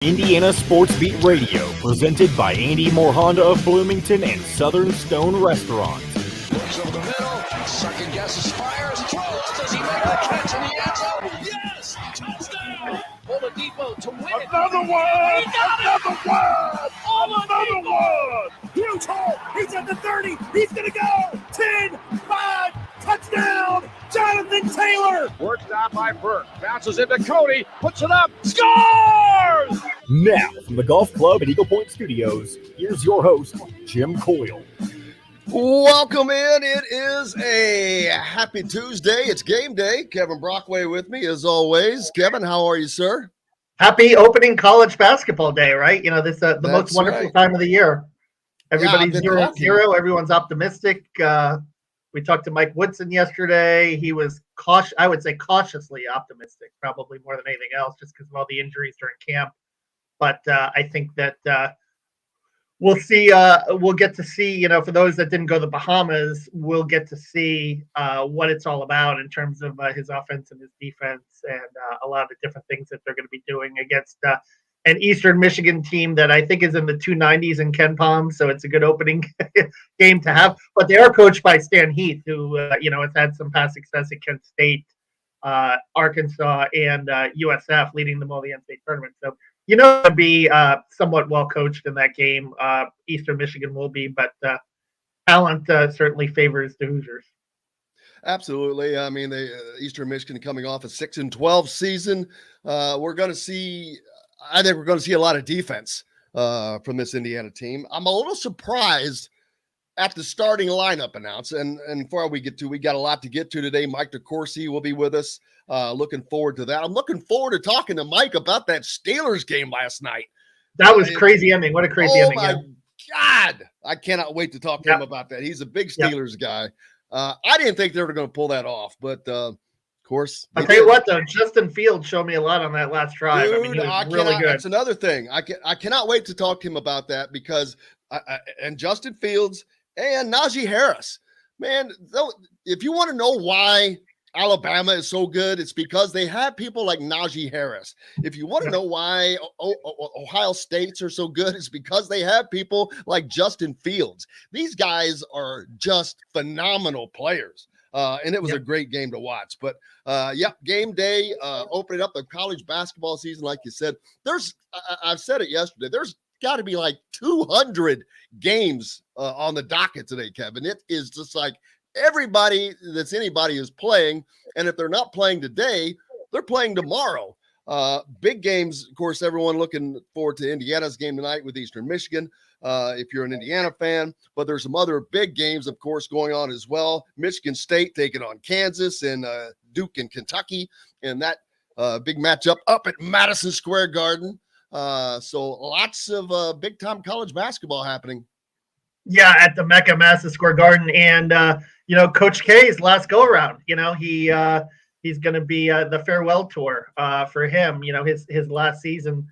Indiana Sports Beat Radio, presented by Andy Moore Honda of Bloomington and Southern Stone Restaurant. Looks over the middle, second guesses, fires, throws. Does he make the catch in the end zone? Yes! Touchdown! Oladipo to win it. Another one! Another one! Another one! Huge hole! He's at the 30! He's gonna go! 10, 5, touchdown! Jonathan Taylor! Worked out by Burke. Bounces into Cody. Puts it up. Scores! Now, from the Golf Club at Eagle Point Studios, here's your host, Jim Coyle. Welcome in. It is a happy Tuesday. It's game day. Kevin Brockway with me as always. Kevin, how are you, sir? Happy opening college basketball day, right? You know, this the most wonderful time of the year. Everybody's 0-0. Everyone's optimistic. We talked to Mike Woodson yesterday. He was I would say cautiously optimistic, probably more than anything else, just because of all the injuries during camp. But I think that we'll see. We'll get to see. You know, for those that didn't go to the Bahamas, we'll get to see what it's all about in terms of his offense and his defense, and a lot of the different things that they're going to be doing against an Eastern Michigan team that I think is in the 290s in Ken Palm. So it's a good opening game to have. But they are coached by Stan Heath, who has had some past success at Kent State, Arkansas, and USF, leading them all the NCAA tournament. So to be somewhat well coached in that game. Eastern Michigan will be, but talent certainly favors the Hoosiers. Absolutely. I mean, Eastern Michigan coming off a 6-12 season. We're going to see. I think we're going to see a lot of defense from this Indiana team. I'm a little surprised at the starting lineup announce. And before we got a lot to get to today. Mike DeCourcy will be with us. Looking forward to that. I'm looking forward to talking to Mike about that Steelers game last night. That was crazy ending. What a crazy ending. Oh, my God. I cannot wait to talk to him about that. He's a big Steelers guy. I didn't think they were going to pull that off, but of course. I'll tell you what, though, Justin Fields showed me a lot on that last drive. Dude, I mean, he was really good. That's another thing. I cannot wait to talk to him about that because and Justin Fields and Najee Harris. Man, if you want to know why Alabama is so good, it's because they have people like Najee Harris. If you want to know why Ohio States are so good, it's because they have people like Justin Fields. These guys are just phenomenal players. And it was a great game to watch. But, game day, opening up the college basketball season, like you said. I've said it yesterday, there's got to be like 200 games on the docket today, Kevin. It is just like anybody is playing. And if they're not playing today, they're playing tomorrow. Big games, of course, everyone looking forward to Indiana's game tonight with Eastern Michigan. If you're an Indiana fan, but there's some other big games, of course, going on as well. Michigan State taking on Kansas and Duke and Kentucky, and that big matchup up at Madison Square Garden. So lots of big-time college basketball happening. Yeah, at the Mecca, Madison Square Garden, and Coach K's last go-around. He's going to be the farewell tour for him. His last season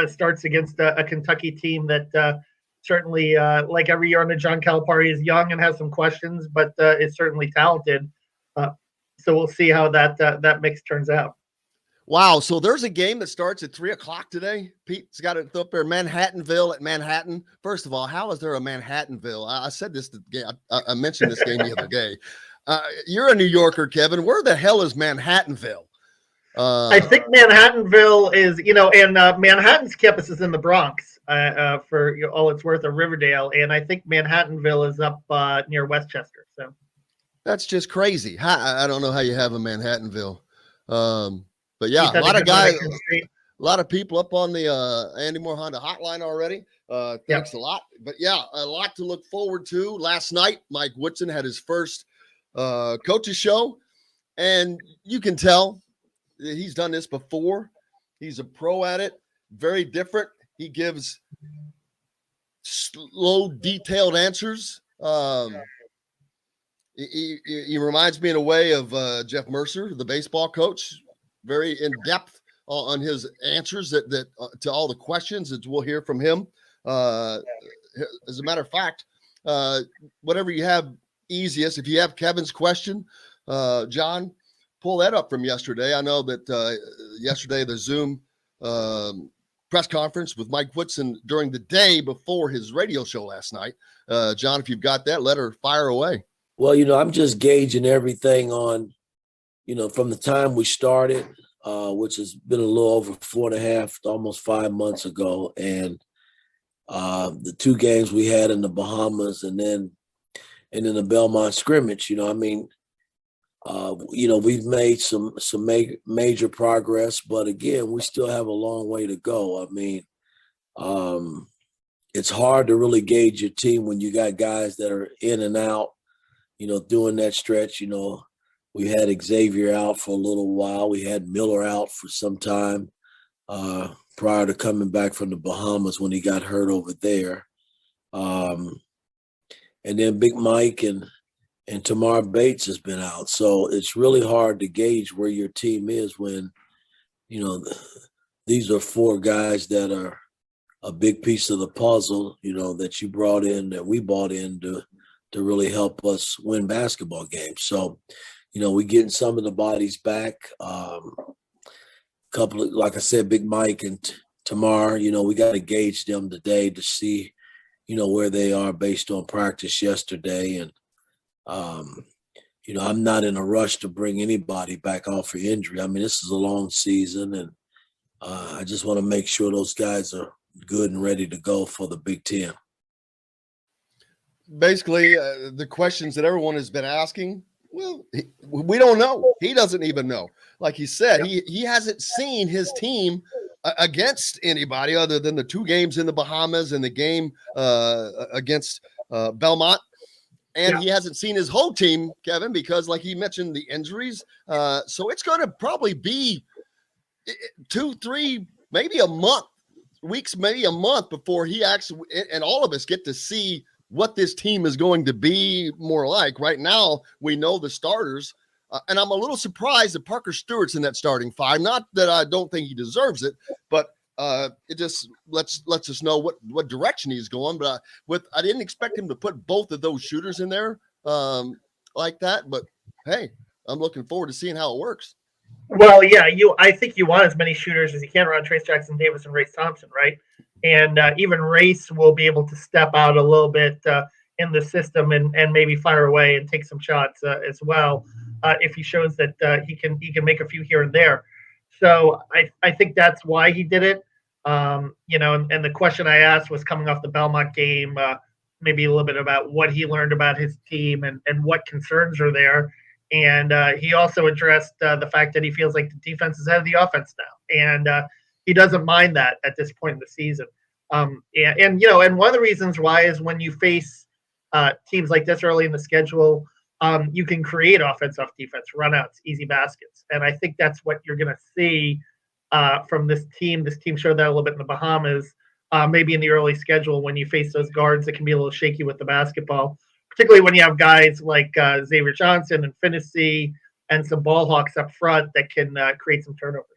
starts against a Kentucky team that certainly, like every year under John Calipari, is young and has some questions, but is certainly talented. So we'll see how that mix turns out. Wow. So there's a game that starts at 3:00 today. Pete's got it up there, Manhattanville at Manhattan. First of all, how is there a Manhattanville? I said this, I mentioned this game the other day. You're a New Yorker, Kevin. Where the hell is Manhattanville? I think Manhattanville is, and Manhattan's campus is in the Bronx for all it's worth, of Riverdale. And I think Manhattanville is up near Westchester. So that's just crazy. I don't know how you have a Manhattanville. But yeah, a lot of guys, a lot of people up on the Andy Moore Honda hotline already. Thanks a lot. But yeah, a lot to look forward to. Last night, Mike Woodson had his first coaches show, and you can tell he's done this before. He's a pro at it. Very different. He gives slow, detailed answers. He reminds me in a way of Jeff Mercer, the baseball coach. Very in depth on his answers that to all the questions that we'll hear from him. As a matter of fact, whatever you have easiest, if you have Kevin's question, John, pull that up from yesterday. I know that yesterday the Zoom press conference with Mike Woodson during the day before his radio show last night. John, if you've got that, let her fire away. Well, I'm just gauging everything on, from the time we started, which has been a little over 4.5, almost 5 months ago. And the 2 games we had in the Bahamas and then the Belmont scrimmage, we've made some major progress, but again, we still have a long way to go. It's hard to really gauge your team when you got guys that are in and out, doing that stretch. We had Xavier out for a little while. We had Miller out for some time prior to coming back from the Bahamas when he got hurt over there. And then Big Mike and Tamar Bates has been out. So it's really hard to gauge where your team is when, these are 4 guys that are a big piece of the puzzle, that you brought in, that we brought in to really help us win basketball games. So, we're getting some of the bodies back. Couple of, like I said, Big Mike and Tamar, we got to gauge them today to see, where they are based on practice yesterday. And, I'm not in a rush to bring anybody back off for injury. This is a long season, and I just want to make sure those guys are good and ready to go for the Big Ten. Basically, the questions that everyone has been asking, well, we don't know. He doesn't even know. Like he said, he hasn't seen his team against anybody other than the 2 games in the Bahamas and the game against Belmont. And he hasn't seen his whole team, Kevin, because like he mentioned, the injuries. So it's going to probably be 2, 3, maybe a month, weeks, maybe a month before he actually, and all of us get to see what this team is going to be more like. Right now, we know the starters, and I'm a little surprised that Parker Stewart's in that starting 5. Not that I don't think he deserves it, but it just lets us know what direction he's going. But I didn't expect him to put both of those shooters in there like that. But hey, I'm looking forward to seeing how it works. Well, yeah, I think you want as many shooters as you can around Trace Jackson Davis and Race Thompson, right? And even Race will be able to step out a little bit in the system and maybe fire away and take some shots as well if he shows that he can make a few here and there. So I think that's why he did it. And the question I asked was coming off the Belmont game, maybe a little bit about what he learned about his team and what concerns are there. And he also addressed the fact that he feels like the defense is ahead of the offense now. And he doesn't mind that at this point in the season. And one of the reasons why is when you face teams like this early in the schedule, you can create offense off defense, runouts, easy baskets. And I think that's what you're going to see from this team. This team showed that a little bit in the Bahamas, maybe in the early schedule when you face those guards that can be a little shaky with the basketball, particularly when you have guys like Xavier Johnson and Finney and some ball hawks up front that can create some turnovers.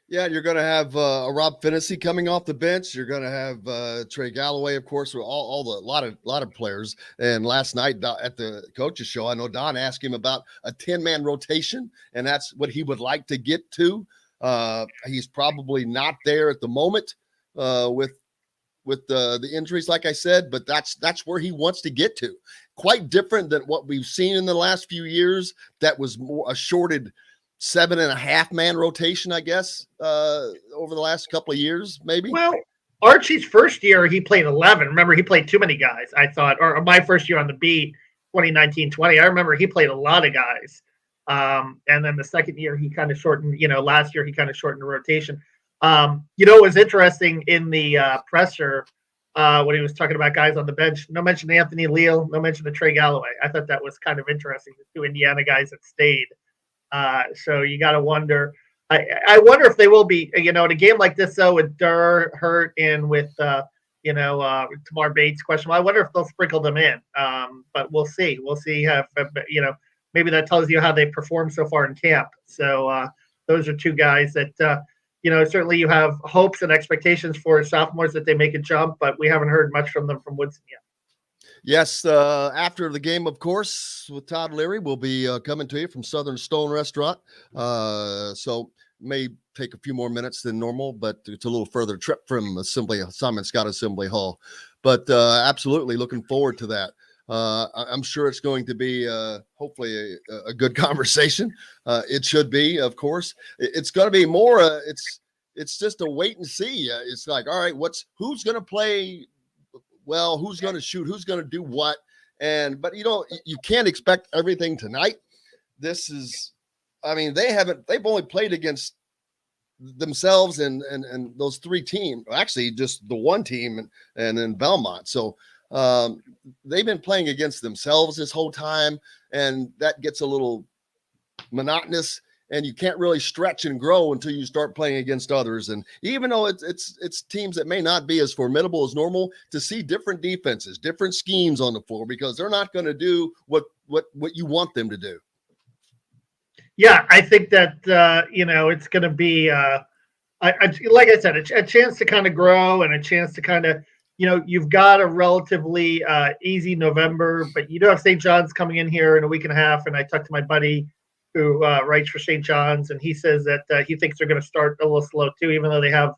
Yeah, you're going to have Rob Finney coming off the bench. You're going to have Trey Galloway, of course, with a lot of players. And last night at the coaches show, I know Don asked him about a 10-man rotation, and that's what he would like to get to. He's probably not there at the moment with the injuries, like I said, but that's where he wants to get to. Quite different than what we've seen in the last few years. That was more a shorted 7.5-man rotation, I guess, over the last couple of years, maybe. Well, Archie's first year, he played 11. Remember, he played too many guys, I thought. Or my first year on the beat, 2019-20, I remember he played a lot of guys. And then the second year, he kind of shortened, last year, he kind of shortened the rotation. It was interesting in the presser when he was talking about guys on the bench. No mention of Anthony Leal, no mention of Trey Galloway. I thought that was kind of interesting, the 2 Indiana guys that stayed. So you got to wonder. I wonder if they will be, in a game like this, though, with Durr hurt and with, Tamar Bates question. I wonder if they'll sprinkle them in. But we'll see. We'll see if maybe that tells you how they performed so far in camp. So those are 2 guys that, certainly you have hopes and expectations for sophomores that they make a jump, but we haven't heard much from them from Woodson yet. Yes, after the game, of course, with Todd Leary, we'll be coming to you from Southern Stone Restaurant. So may take a few more minutes than normal, but it's a little further trip from Simon Scott Assembly Hall. But absolutely looking forward to that. I'm sure it's going to be hopefully a good conversation. It should be, of course. It's going to be more. It's just a wait and see. It's like, all right, who's going to play well? Who's going to shoot? Who's going to do what? But you can't expect everything tonight. This is, I mean, they've only played against themselves and those three teams. Actually, just the one team and then Belmont. So they've been playing against themselves this whole time, and that gets a little monotonous, and you can't really stretch and grow until you start playing against others. And even though it's teams that may not be as formidable as normal, to see different defenses, different schemes on the floor, because they're not going to do what you want them to do. Yeah, I think that it's going to be like I said, a chance to kind of grow and a chance to kind of, you've got a relatively easy November, but you do have St. John's coming in here in a week and a half. And I talked to my buddy who writes for St. John's, and he says that he thinks they're going to start a little slow too, even though they have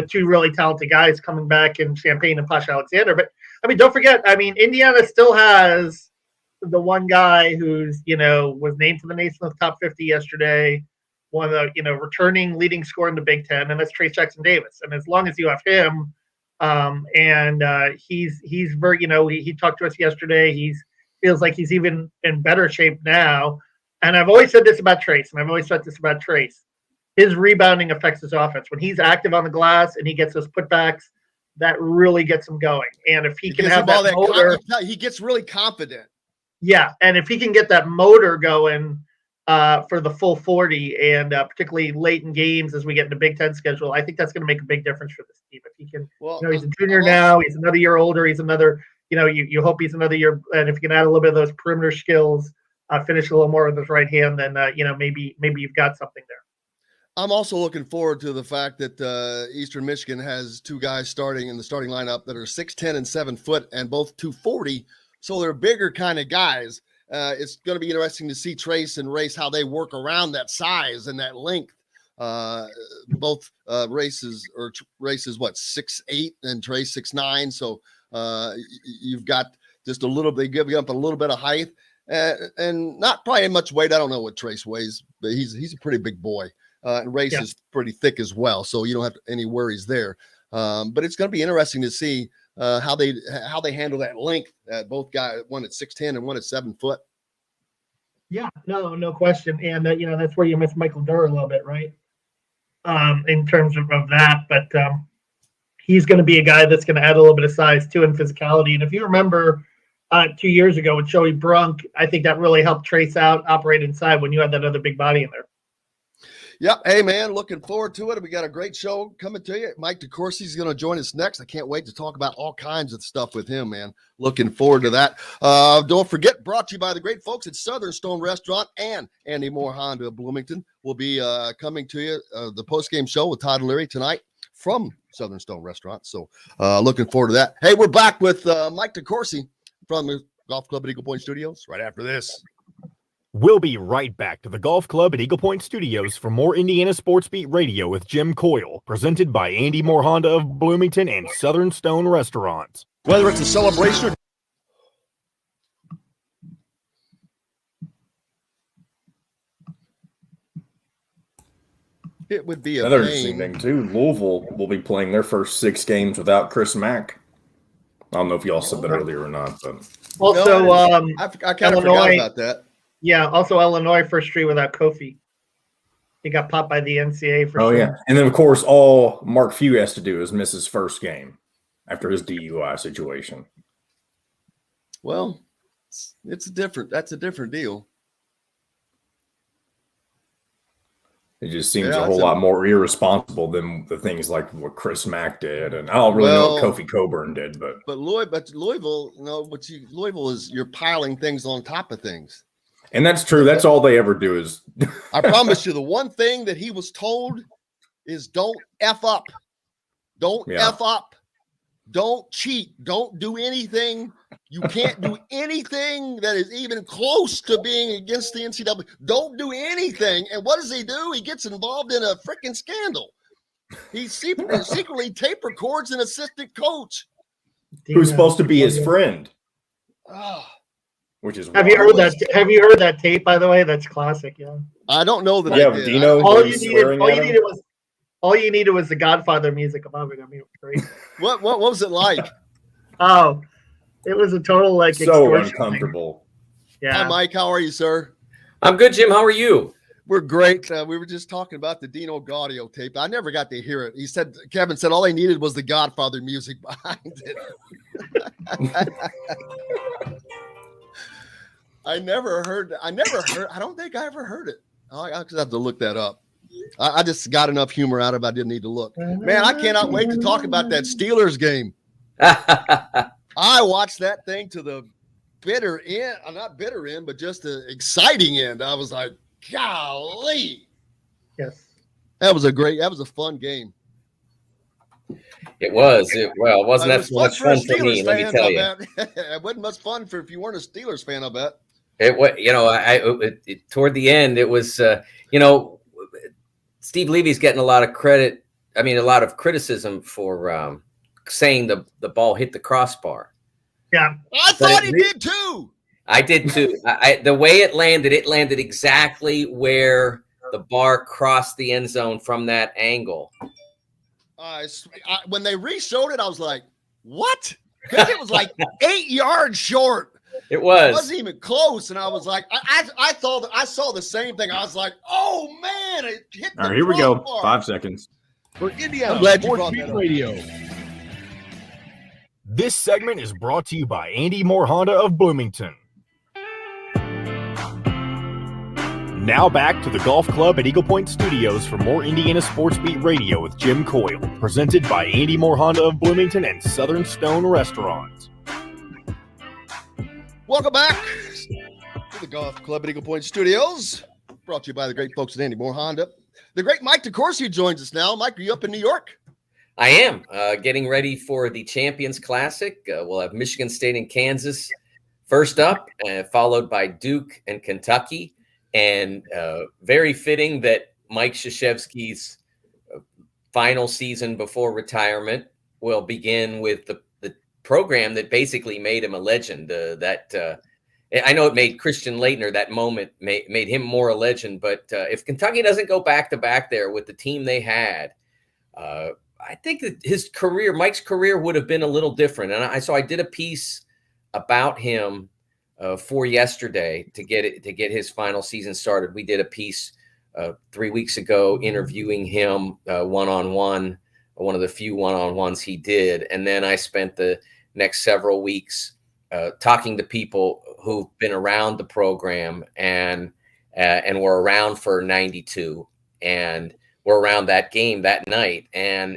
two really talented guys coming back in Champaign and Posh Alexander. But I mean, don't forget, Indiana still has the one guy who's was named to the Naismith top 50 yesterday, one of the returning leading scorer in the Big Ten, and that's Trace Jackson Davis. And as long as you have him, he's very he talked to us yesterday. He feels like he's even in better shape now. And I've always said this about Trace, his rebounding affects his offense. When he's active on the glass and he gets those putbacks, that really gets him going. And if he can have that motor, he gets really confident. Yeah, and if he can get that motor going for the full 40, and particularly late in games as we get into Big Ten schedule, I think that's going to make a big difference for this team. If he can, he's a junior now, he's another year older, he's another, you hope he's another year, and if you can add a little bit of those perimeter skills, finish a little more with his right hand, then maybe you've got something there. I'm also looking forward to the fact that Eastern Michigan has two guys starting in the starting lineup that are 6'10" and 7 foot and both 240. So they're bigger kind of guys. It's going to be interesting to see Trace and Race, how they work around that size and that length. Both races 6'8" and Trace 6'9". So you've got just a little, they give you up a little bit of height and not probably much weight. I don't know what Trace weighs, but he's a pretty big boy. And Race is pretty thick as well, so you don't have any worries there. But it's going to be interesting to see how they handle that length. Both guys, one at 6'10" and one at 7 foot. Yeah, no question. And that's where you miss Michael Durr a little bit, right? In terms of that, but he's going to be a guy that's going to add a little bit of size too and physicality. And if you remember 2 years ago with Joey Brunk, I think that really helped Trace out, operate inside when you had that other big body in there. Yep. Hey, man, looking forward to it. We got a great show coming to you. Mike DeCourcy is going to join us next. I can't wait to talk about all kinds of stuff with him, man. Looking forward to that. Don't forget, brought to you by the great folks at Southern Stone Restaurant and Andy Moore Honda of Bloomington. Will be coming to you the post-game show with Todd Leary tonight from Southern Stone Restaurant. So looking forward to that. Hey, we're back with Mike DeCourcy from the Golf Club at Eagle Point Studios right after this. We'll be right back to the Golf Club at Eagle Point Studios for more Indiana Sports Beat Radio with Jim Coyle, presented by Andy Moore Honda of Bloomington and Southern Stone Restaurant. Whether it's a celebration or it would be another interesting thing too. Louisville will be playing their first 6 games without Chris Mack. I don't know if y'all said that earlier or not, but also I kind of forgot about that. Yeah, also Illinois first street without Kofi. He got popped by the NCAA for sure. Yeah. And then, of course, all Mark Few has to do is miss his first game after his DUI situation. Well, that's a different deal. It just seems a whole lot more irresponsible than the things like what Chris Mack did. And I don't really know what Kofi Coburn did. But Louisville, Louisville is you're piling things on top of things. And that's true. That's all they ever do is – I promise you, the one thing that he was told is don't F up. Don't F up. Don't cheat. Don't do anything You can't do anything that is even close to being against the NCAA. Don't do anything. And what does he do? He gets involved in a freaking scandal. He secretly tape records an assistant coach who's supposed to be his friend. Which is Have you heard that tape, by the way? That's classic. Yeah. I don't know that. Yeah, I did. Dino. All you needed was the Godfather music above it. I mean, it was great. What was it like? Oh, it was a total so uncomfortable. Thing. Yeah. Hi, Mike. How are you, sir? I'm good, Jim. How are you? We're great. We were just talking about the Dino Gaudio tape. I never got to hear it. Kevin said all he needed was the Godfather music behind it. I don't think I ever heard it. I just have to look that up. I just got enough humor out of it. I didn't need to look. Man, I cannot wait to talk about that Steelers game. I watched that thing to the bitter end. Not bitter end, but just the exciting end. I was like, golly. Yes. That was a fun game. It was. It wasn't that much fun for me, let me tell you. It wasn't much fun if you weren't a Steelers fan, I bet. It was, toward the end, it was, Steve Levy's getting a lot of credit. I mean, a lot of criticism for saying the ball hit the crossbar. Yeah. I thought he did too. I did too. The way it landed exactly where the bar crossed the end zone from that angle. When they re-showed it, I was like, what? Because it was like 8 yards short. It wasn't even close. And I was like, I thought I saw the same thing. I was like, oh man, it hit the All right, here we go. bar. 5 seconds. For Indiana I'm glad you Sports brought Beat that up. Radio. This segment is brought to you by Andy Moore Honda of Bloomington. Now back to the Golf Club at Eagle Point Studios for more Indiana Sports Beat Radio with Jim Coyle, presented by Andy Moore Honda of Bloomington and Southern Stone Restaurant. Welcome back to the Golf Club at Eagle Point Studios, brought to you by the great folks at Andy Moore Honda. The great Mike DeCourcy joins us now. Mike, are you up in New York? I am getting ready for the Champions Classic. We'll have Michigan State and Kansas first up, followed by Duke and Kentucky. And very fitting that Mike Krzyzewski's final season before retirement will begin with the program that basically made him a legend. I know it made Christian Laettner, that moment made him more a legend. But if Kentucky doesn't go back-to-back there with the team they had, I think that Mike's career would have been a little different. And I did a piece about him for yesterday to get his final season started. We did a piece 3 weeks ago interviewing him one-on-one, one of the few one-on-ones he did. And then I spent the next several weeks talking to people who've been around the program and were around for 92 and were around that game that night. And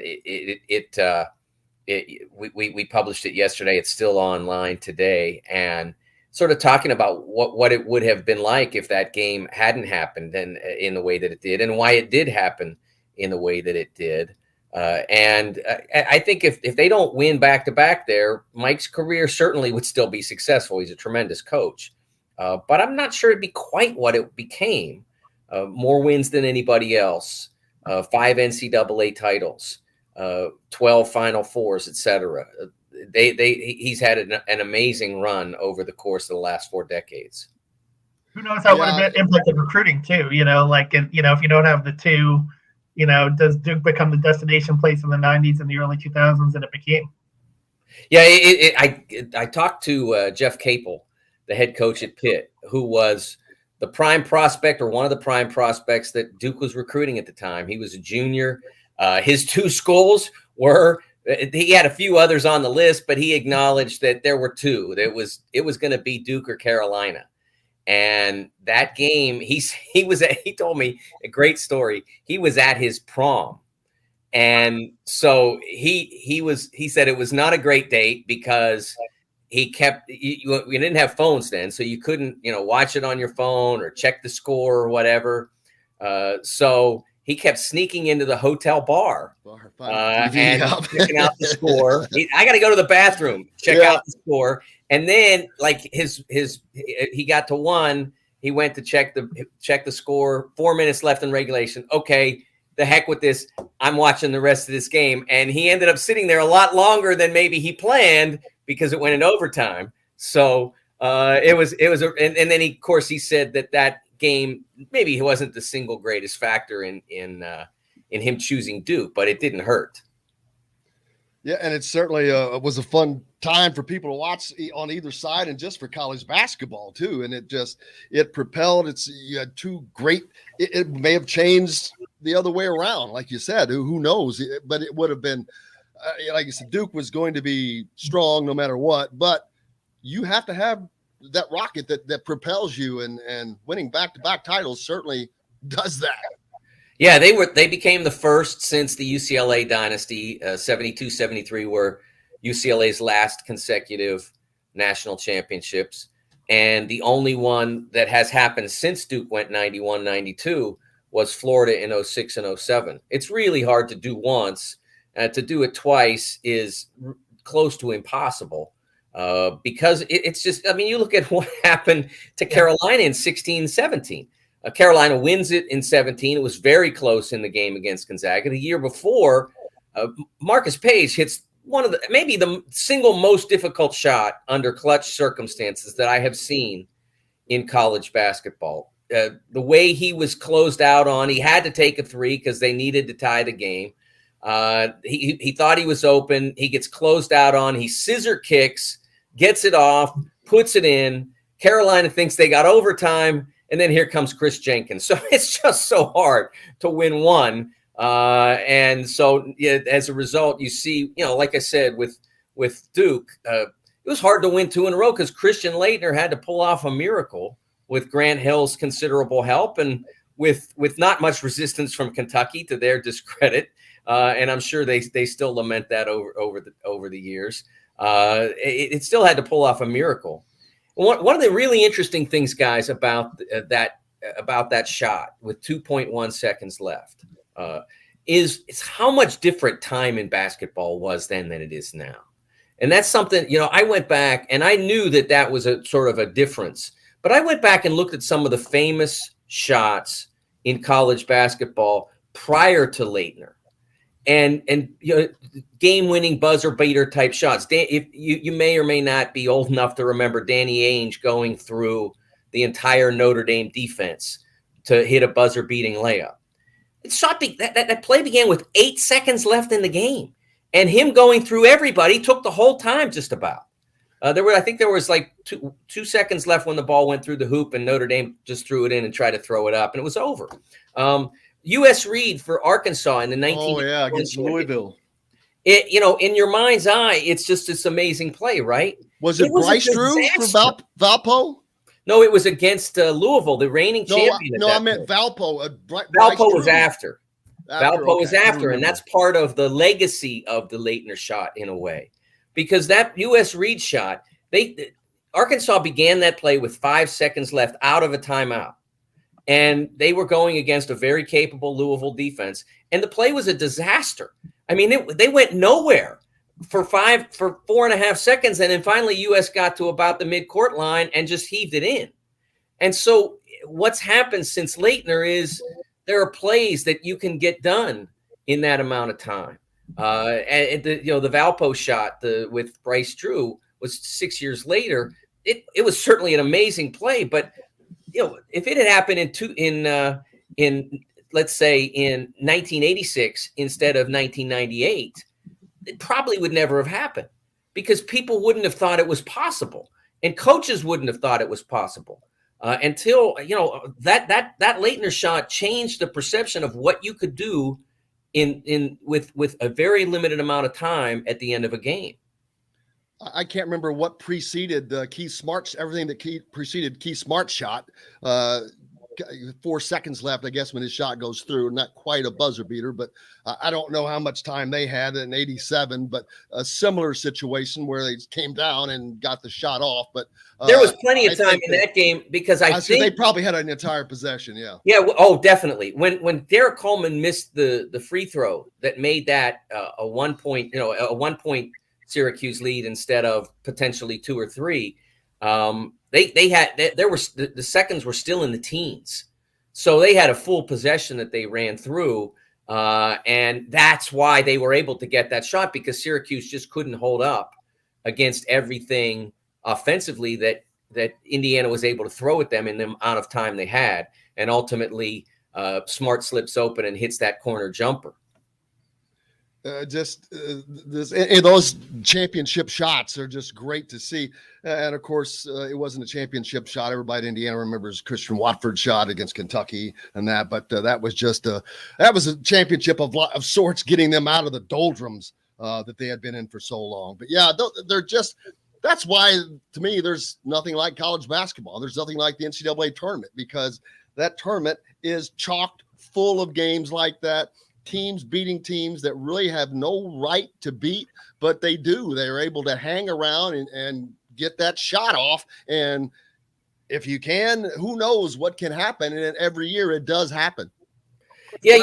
we published it yesterday. It's still online today. And sort of talking about what it would have been like if that game hadn't happened in the way that it did, and why it did happen in the way that it did. And I think if they don't win back-to-back there, Mike's career certainly would still be successful. He's a tremendous coach. But I'm not sure it'd be quite what it became. More wins than anybody else, 5 NCAA titles, 12 Final Fours, etc. He's had an amazing run over the course of the last 4 decades. Who knows how it would have impacted recruiting too? If you don't have the two, does Duke become the destination place in the 90s and the early 2000s, and it became? Yeah, I talked to Jeff Capel, the head coach at Pitt, who was the prime prospect, or one of the prime prospects that Duke was recruiting at the time. He was a junior. His 2 schools were. He had a few others on the list, but he acknowledged that there were 2. It was going to be Duke or Carolina. And that game, he told me a great story. He was at his prom. And so he said it was not a great date because we didn't have phones then, so you couldn't, watch it on your phone or check the score or whatever. So he kept sneaking into the hotel bar and checking out the score. I got to go to the bathroom, check out the score. And then like he got to 1, he went to check the score, 4 minutes left in regulation. Okay, the heck with this. I'm watching the rest of this game. And he ended up sitting there a lot longer than maybe he planned because it went in overtime. So and then of course he said that game, maybe he wasn't the single greatest factor in him choosing Duke, but it didn't hurt. Yeah, and it certainly was a fun time for people to watch on either side, and just for college basketball too. And it propelled. You had two great. It may have changed the other way around, like you said. Who knows? But it would have been, like you said, Duke was going to be strong no matter what. But you have to have that rocket that propels you, and winning back-to-back titles certainly does that. Yeah, they became the first since the UCLA dynasty. 72-73 were UCLA's last consecutive national championships, and the only one that has happened since Duke went 91-92 was Florida in 06 and 07. It's really hard to do once. To do it twice is close to impossible. Because it's just, I mean, you look at what happened to Carolina in 16-17. Carolina wins it in 17. It was very close in the game against Gonzaga. The year before, Marcus Page hits maybe the single most difficult shot under clutch circumstances that I have seen in college basketball. The way he was closed out on, he had to take a 3 because they needed to tie the game. He thought he was open. He gets closed out on. He scissor kicks, gets it off, puts it in. Carolina thinks they got overtime, and then here comes Chris Jenkins. So it's just so hard to win one. And so as a result, you see, like I said, with Duke, it was hard to win 2 in a row because Christian Laettner had to pull off a miracle with Grant Hill's considerable help and with not much resistance from Kentucky, to their discredit. And I'm sure they still lament that over the years. It still had to pull off a miracle. One of the really interesting things, guys, about that shot with 2.1 seconds left is how much different time in basketball was then than it is now. And that's something, I went back and I knew that was a sort of a difference, but I went back and looked at some of the famous shots in college basketball prior to Laettner. And game-winning buzzer beater type shots. If you may or may not be old enough to remember Danny Ainge going through the entire Notre Dame defense to hit a buzzer-beating layup. That play began with 8 seconds left in the game, and him going through everybody took the whole time just about. I think there was like 2 seconds left when the ball went through the hoop, and Notre Dame just threw it in and tried to throw it up, and it was over. U.S. Reed for Arkansas in the 1980s against Louisville. In your mind's eye, it's just this amazing play, right? Was it Bryce Drew for Valpo? No, it was against Louisville, the reigning champion. I meant Valpo. Valpo was after. Valpo was after, and that's part of the legacy of the Laettner shot in a way, because that U.S. Reed shot, Arkansas began that play with 5 seconds left out of a timeout. And they were going against a very capable Louisville defense. And the play was a disaster. I mean, they went nowhere for 4.5 seconds. And then finally, U.S. got to about the midcourt line and just heaved it in. And so what's happened since Laettner is there are plays that you can get done in that amount of time. And the Valpo shot with Bryce Drew was 6 years later. It was certainly an amazing play, but if it had happened in let's say in 1986 instead of 1998, it probably would never have happened because people wouldn't have thought it was possible, and coaches wouldn't have thought it was possible until that Laettner shot changed the perception of what you could do with a very limited amount of time at the end of a game. I can't remember what preceded Keith Smart's, everything that preceded Keith Smart's shot. 4 seconds left, I guess, when his shot goes through. Not quite a buzzer beater, but I don't know how much time they had in 87, but a similar situation where they came down and got the shot off. But there was plenty of time in that game because I think they probably had an entire possession. Yeah. Yeah. Oh, definitely. When Derek Coleman missed the free throw that made that a 1 point, a 1 point Syracuse lead instead of potentially 2 or 3. The seconds were still in the teens, so they had a full possession that they ran through, and that's why they were able to get that shot, because Syracuse just couldn't hold up against everything offensively that Indiana was able to throw at them in the amount of time they had, and ultimately Smart slips open and hits that corner jumper. Those championship shots are just great to see. And of course, it wasn't a championship shot. Everybody in Indiana remembers Christian Watford's shot against Kentucky and that, but that was a championship of sorts, getting them out of the doldrums that they had been in for so long. But yeah, that's why, to me, there's nothing like college basketball. There's nothing like the NCAA tournament, because that tournament is chocked full of games like that. Teams beating teams that really have no right to beat, but they do. They're able to hang around and get that shot off. And if you can, who knows what can happen? And every year it does happen. Yeah,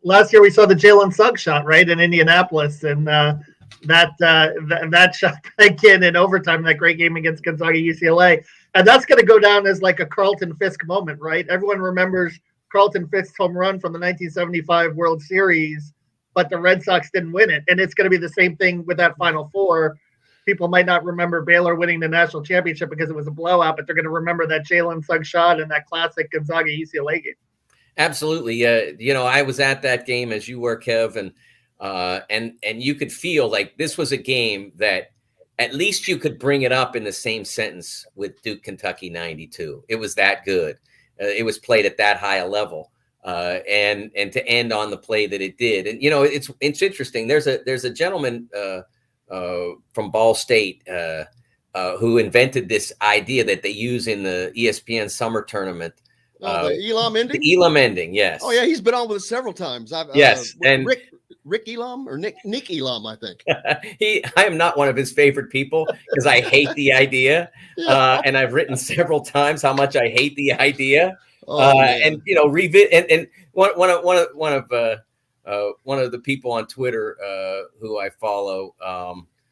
last year we saw the Jalen Suggs shot, right, in Indianapolis, and that shot back in overtime, that great game against Kentucky UCLA. And that's going to go down as like a Carlton Fisk moment, right? Everyone remembers Carlton Fisk's home run from the 1975 World Series, but the Red Sox didn't win it. And it's going to be the same thing with that Final Four. People might not remember Baylor winning the national championship because it was a blowout, but they're going to remember that Jalen Suggs shot and that classic Gonzaga UCLA game. Absolutely. I was at that game as you were, Kev, and you could feel like this was a game that at least you could bring it up in the same sentence with Duke Kentucky 92. It was that good. It was played at that high a level, and to end on the play that it did. And it's interesting. There's a gentleman from Ball State who invented this idea that they use in the ESPN summer tournament. The Elam ending. The Elam ending, yes. Oh yeah, he's been on with us several times. Yes, and Rick Elam or Nick Elam, I think. I am not one of his favorite people because I hate the idea, and I've written several times how much I hate the idea. And and one of the people on Twitter who I follow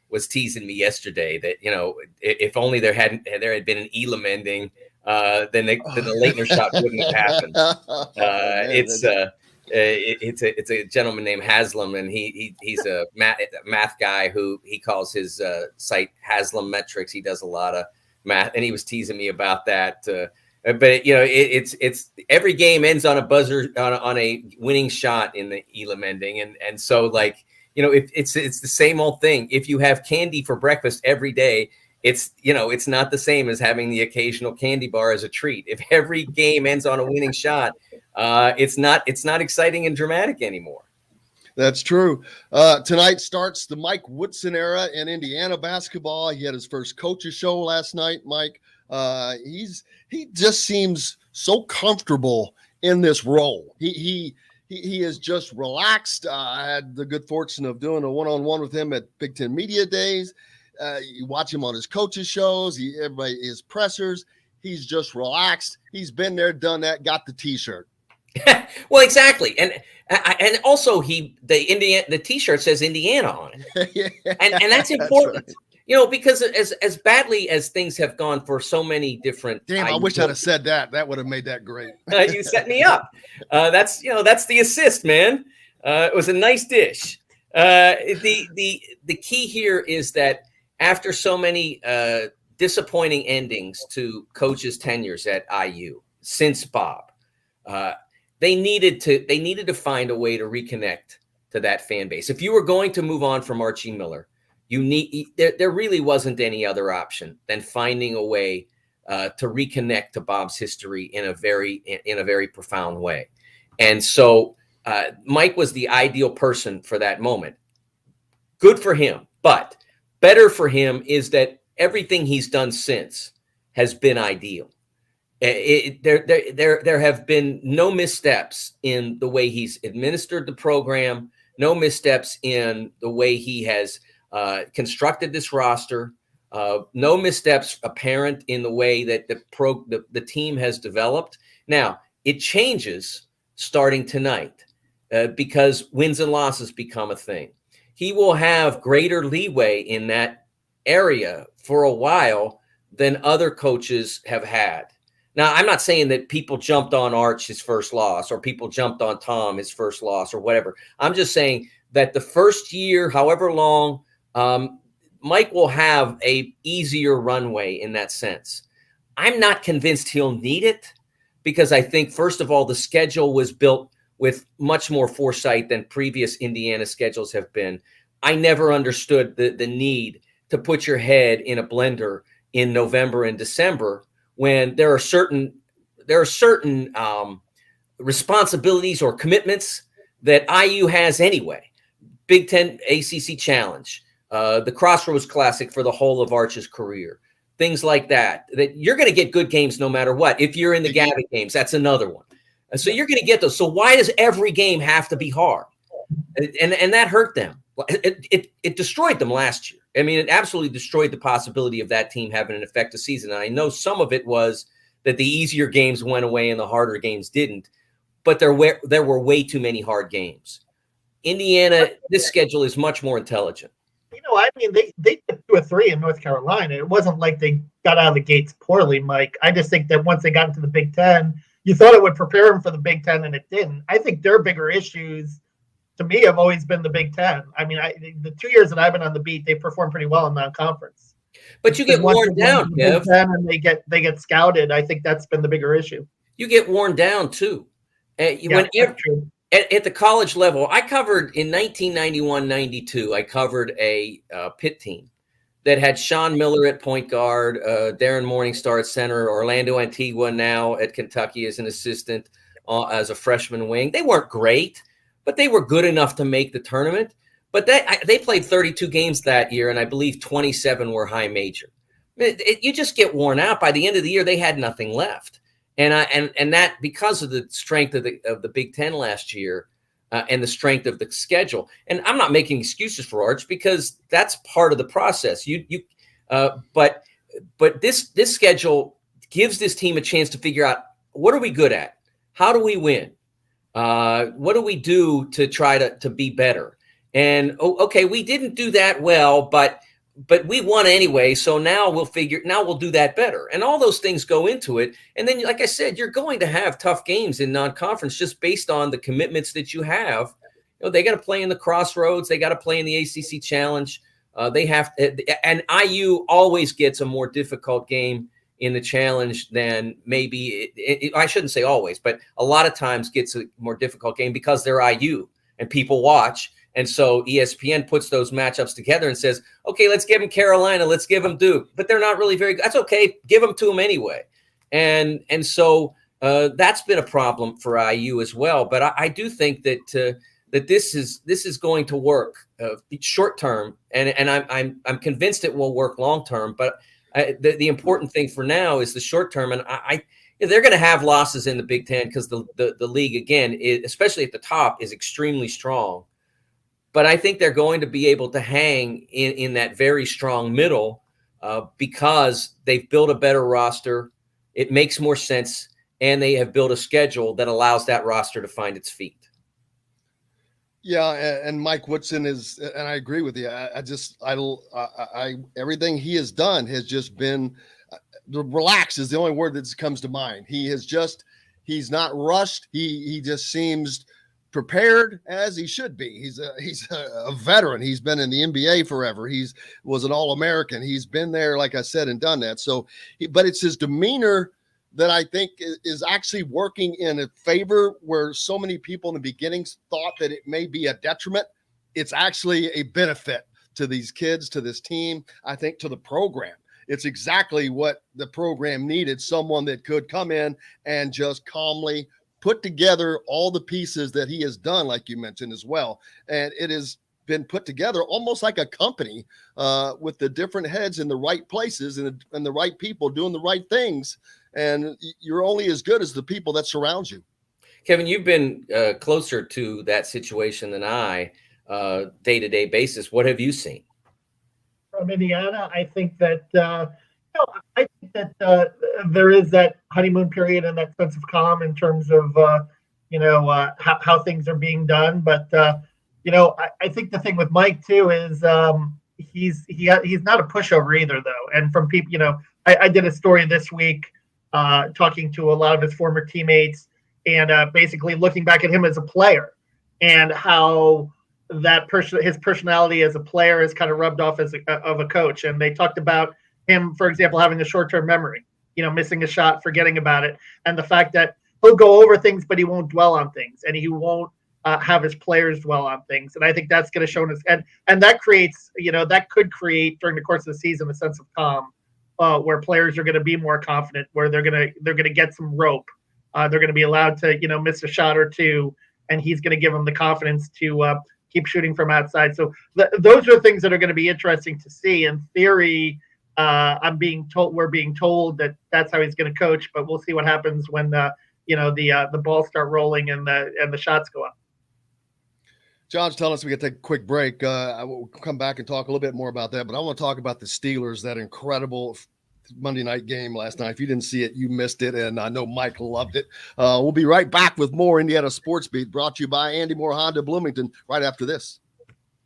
was teasing me yesterday that if only there had been an Elam ending, then the Leitner shot wouldn't have happened. It's a gentleman named Haslam, and he's a math guy who he calls his site Haslam Metrics. He does a lot of math, and he was teasing me about that. But it's every game ends on a buzzer on a winning shot in the Elam ending, and so it's the same old thing. If you have candy for breakfast every day, it's not the same as having the occasional candy bar as a treat. If every game ends on a winning shot, it's not exciting and dramatic anymore. That's true. Tonight starts the Mike Woodson era in Indiana basketball. He had his first coach's show last night, Mike. He just seems so comfortable in this role. He is just relaxed. I had the good fortune of doing a one-on-one with him at Big Ten Media Days. You watch him on his coaches' shows, his pressers. He's just relaxed. He's been there, done that, got the T-shirt. Well, exactly, and also the T-shirt says Indiana on it, yeah, and that's important. That's right. Because as badly as things have gone for so many different. Damn, I wish I'd have said that. That would have made that great. You set me up. That's the assist, man. It was a nice dish. The key here is that after so many disappointing endings to coaches' tenures at IU since Bob, they needed to find a way to reconnect to that fan base. If you were going to move on from Archie Miller, there really wasn't any other option than finding a way to reconnect to Bob's history in a very profound way. And so Mike was the ideal person for that moment. Good for him, but better for him is that everything he's done since has been ideal. There have been no missteps in the way he's administered the program, no missteps in the way he has constructed this roster, no missteps apparent in the way that the team has developed. Now, it changes starting tonight because wins and losses become a thing. He will have greater leeway in that area for a while than other coaches have had. Now, I'm not saying that people jumped on Arch his first loss or people jumped on Tom his first loss or whatever. I'm just saying that the first year, however long, Mike will have a easier runway in that sense. I'm not convinced he'll need it because I think, first of all, the schedule was built with much more foresight than previous Indiana schedules have been. I never understood the need to put your head in a blender in November and December when there are certain responsibilities or commitments that IU has anyway. Big Ten ACC Challenge, the Crossroads Classic for the whole of Arch's career, things like that you're going to get good games no matter what. If you're in the Gavitt games, that's another one. So you're going to get those. So why does every game have to be hard? And that hurt them. It destroyed them last year. I mean, it absolutely destroyed the possibility of that team having an effective season. And I know some of it was that the easier games went away and the harder games didn't, but there were way too many hard games. Indiana, this schedule is much more intelligent. I mean, they did 2 or 3 in North Carolina. It wasn't like they got out of the gates poorly, Mike. I just think that once they got into the Big Ten, you thought it would prepare them for the Big Ten, and it didn't. I think their bigger issues, to me, have always been the Big Ten. I mean, the 2 years that I've been on the beat, they performed pretty well in non-conference. But you get worn down, Kev. And they get scouted. I think that's been the bigger issue. You get worn down too. At the college level, I covered in 1991-92. I covered a Pitt team that had Sean Miller at point guard, Darren Morningstar at center, Orlando Antigua now at Kentucky as an assistant, as a freshman wing. They weren't great, but they were good enough to make the tournament. But they played 32 games that year, and I believe 27 were high major. You just get worn out. By the end of the year, they had nothing left. And that because of the strength of the Big Ten last year and the strength of the schedule. And I'm not making excuses for Arch because that's part of the process. But this schedule gives this team a chance to figure out, what are we good at? How do we win? What do we do to try to be better? And okay, we didn't do that well, but we won anyway. So now we'll do that better. And all those things go into it. And then, like I said, you're going to have tough games in non-conference just based on the commitments that you have. They got to play in the Crossroads. They got to play in the ACC Challenge. And IU always gets a more difficult game in the Challenge than maybe I shouldn't say always, but a lot of times gets a more difficult game because they're IU and people watch. And so ESPN puts those matchups together and says, okay, let's give them Carolina, let's give them Duke, but they're not really very good. That's okay. Give them to them anyway. And so that's been a problem for IU as well. But I do think that this is going to work short term, and I'm convinced it will work long term. But the important thing for now is the short term, and they're going to have losses in the Big Ten because the league, again, especially at the top, is extremely strong. But I think they're going to be able to hang in that very strong middle because they've built a better roster. It makes more sense, and they have built a schedule that allows that roster to find its feet. Yeah, and Mike Woodson is, and I agree with you. I everything he has done has just been relaxed is the only word that comes to mind. He's not rushed. He just seems prepared as he should be. He's a veteran. He's been in the NBA forever. Was an All-American. He's been there, like I said, and done that. So, but it's his demeanor that I think is actually working in a favor where so many people in the beginning thought that it may be a detriment. It's actually a benefit to these kids, to this team, I think to the program. It's exactly what the program needed, someone that could come in and just calmly put together all the pieces that he has done, like you mentioned as well. And it has been put together almost like a company with the different heads in the right places and the right people doing the right things. and you're only as good as the people that surround you. Kevin, you've been closer to that situation than I, day-to-day basis. What have you seen? From Indiana, I think that I think that there is that honeymoon period and that sense of calm in terms of how things are being done. But I think the thing with Mike too is he's not a pushover either, though. And from people, I did a story this week talking to a lot of his former teammates and basically looking back at him as a player and how his personality as a player is kind of rubbed off as a coach. And they talked about him, for example, having a short-term memory, missing a shot, forgetting about it, and the fact that he'll go over things, but he won't dwell on things, and he won't have his players dwell on things. And I think that's going to show us, and that creates, that could create during the course of the season a sense of calm, where players are going to be more confident, where they're going to get some rope. They're going to be allowed to, miss a shot or two, and he's going to give them the confidence to keep shooting from outside. So those are things that are going to be interesting to see. In theory, we're being told that that's how he's going to coach, but we'll see what happens when the balls start rolling and the shots go up. John's telling us we got to take a quick break. I will come back and talk a little bit more about that, but I want to talk about the Steelers, that incredible Monday night game last night. If you didn't see it, you missed it, and I know Mike loved it. We'll be right back with more Indiana Sports Beat, brought to you by Andy Moore Honda Bloomington, right after this.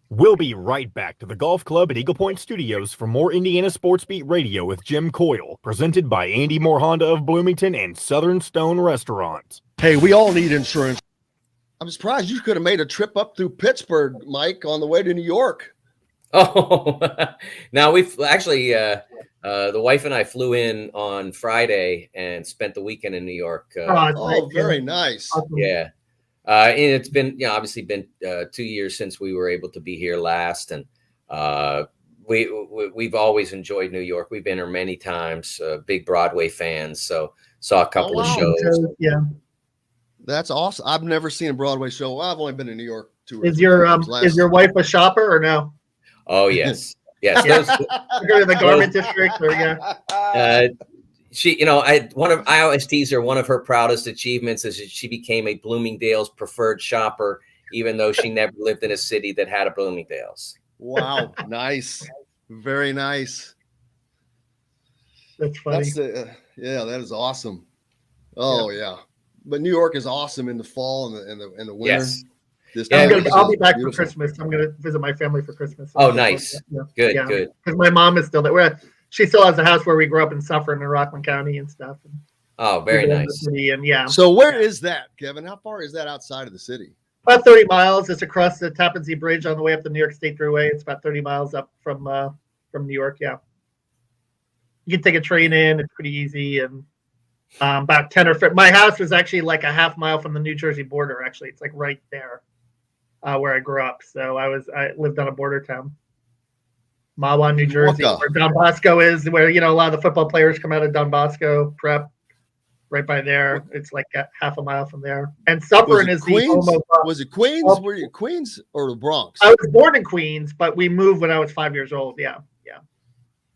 We'll be right back to the Golf Club at Eagle Point Studios for more Indiana Sports Beat Radio with Jim Coyle, presented by Andy Moore Honda of Bloomington and Southern Stone Restaurant. Hey, we all need insurance. I'm surprised you could have made a trip up through Pittsburgh, Mike, on the way to New York. Oh, now we've actually, the wife and I flew in on Friday and spent the weekend in New York. Very nice. Awesome. Yeah. And it's been, obviously been 2 years since we were able to be here last. And we've always enjoyed New York. We've been here many times, big Broadway fans. So saw a couple of shows. Yeah. That's awesome. I've never seen a Broadway show. I've only been in New York 2 Is your wife a shopper or no? Oh, yes. Yes. Go to the garment district or She, I always tease her, one of her proudest achievements is that she became a Bloomingdale's preferred shopper, even though she never lived in a city that had a Bloomingdale's. Wow. Nice. Very nice. That's funny. That is awesome. Oh yeah. But New York is awesome in the fall and the winter. Yes. I'll be back for Christmas. I'm going to visit my family for Christmas. Oh, nice. Good. Because my mom is still there. She still has a house where we grew up in Suffern in Rockland County and stuff. Oh, very nice. And So where is that, Kevin? How far is that outside of the city? About 30 miles. It's across the Tappan Zee Bridge on the way up the New York State Thruway. It's about 30 miles up from New York. Yeah. You can take a train in. It's pretty easy. And about 10 or 15. My house was actually like a half mile from the New Jersey border. Actually, it's like right there where I grew up. So I lived on a border town. Mahwah, New Jersey, where Don Bosco is, where a lot of the football players come out of Don Bosco Prep, right by there. It's like half a mile from there. And Suffern is Queens? the home of. Was it Queens? Were you Queens or the Bronx? I was born in Queens, but we moved when I was 5 years old. Yeah.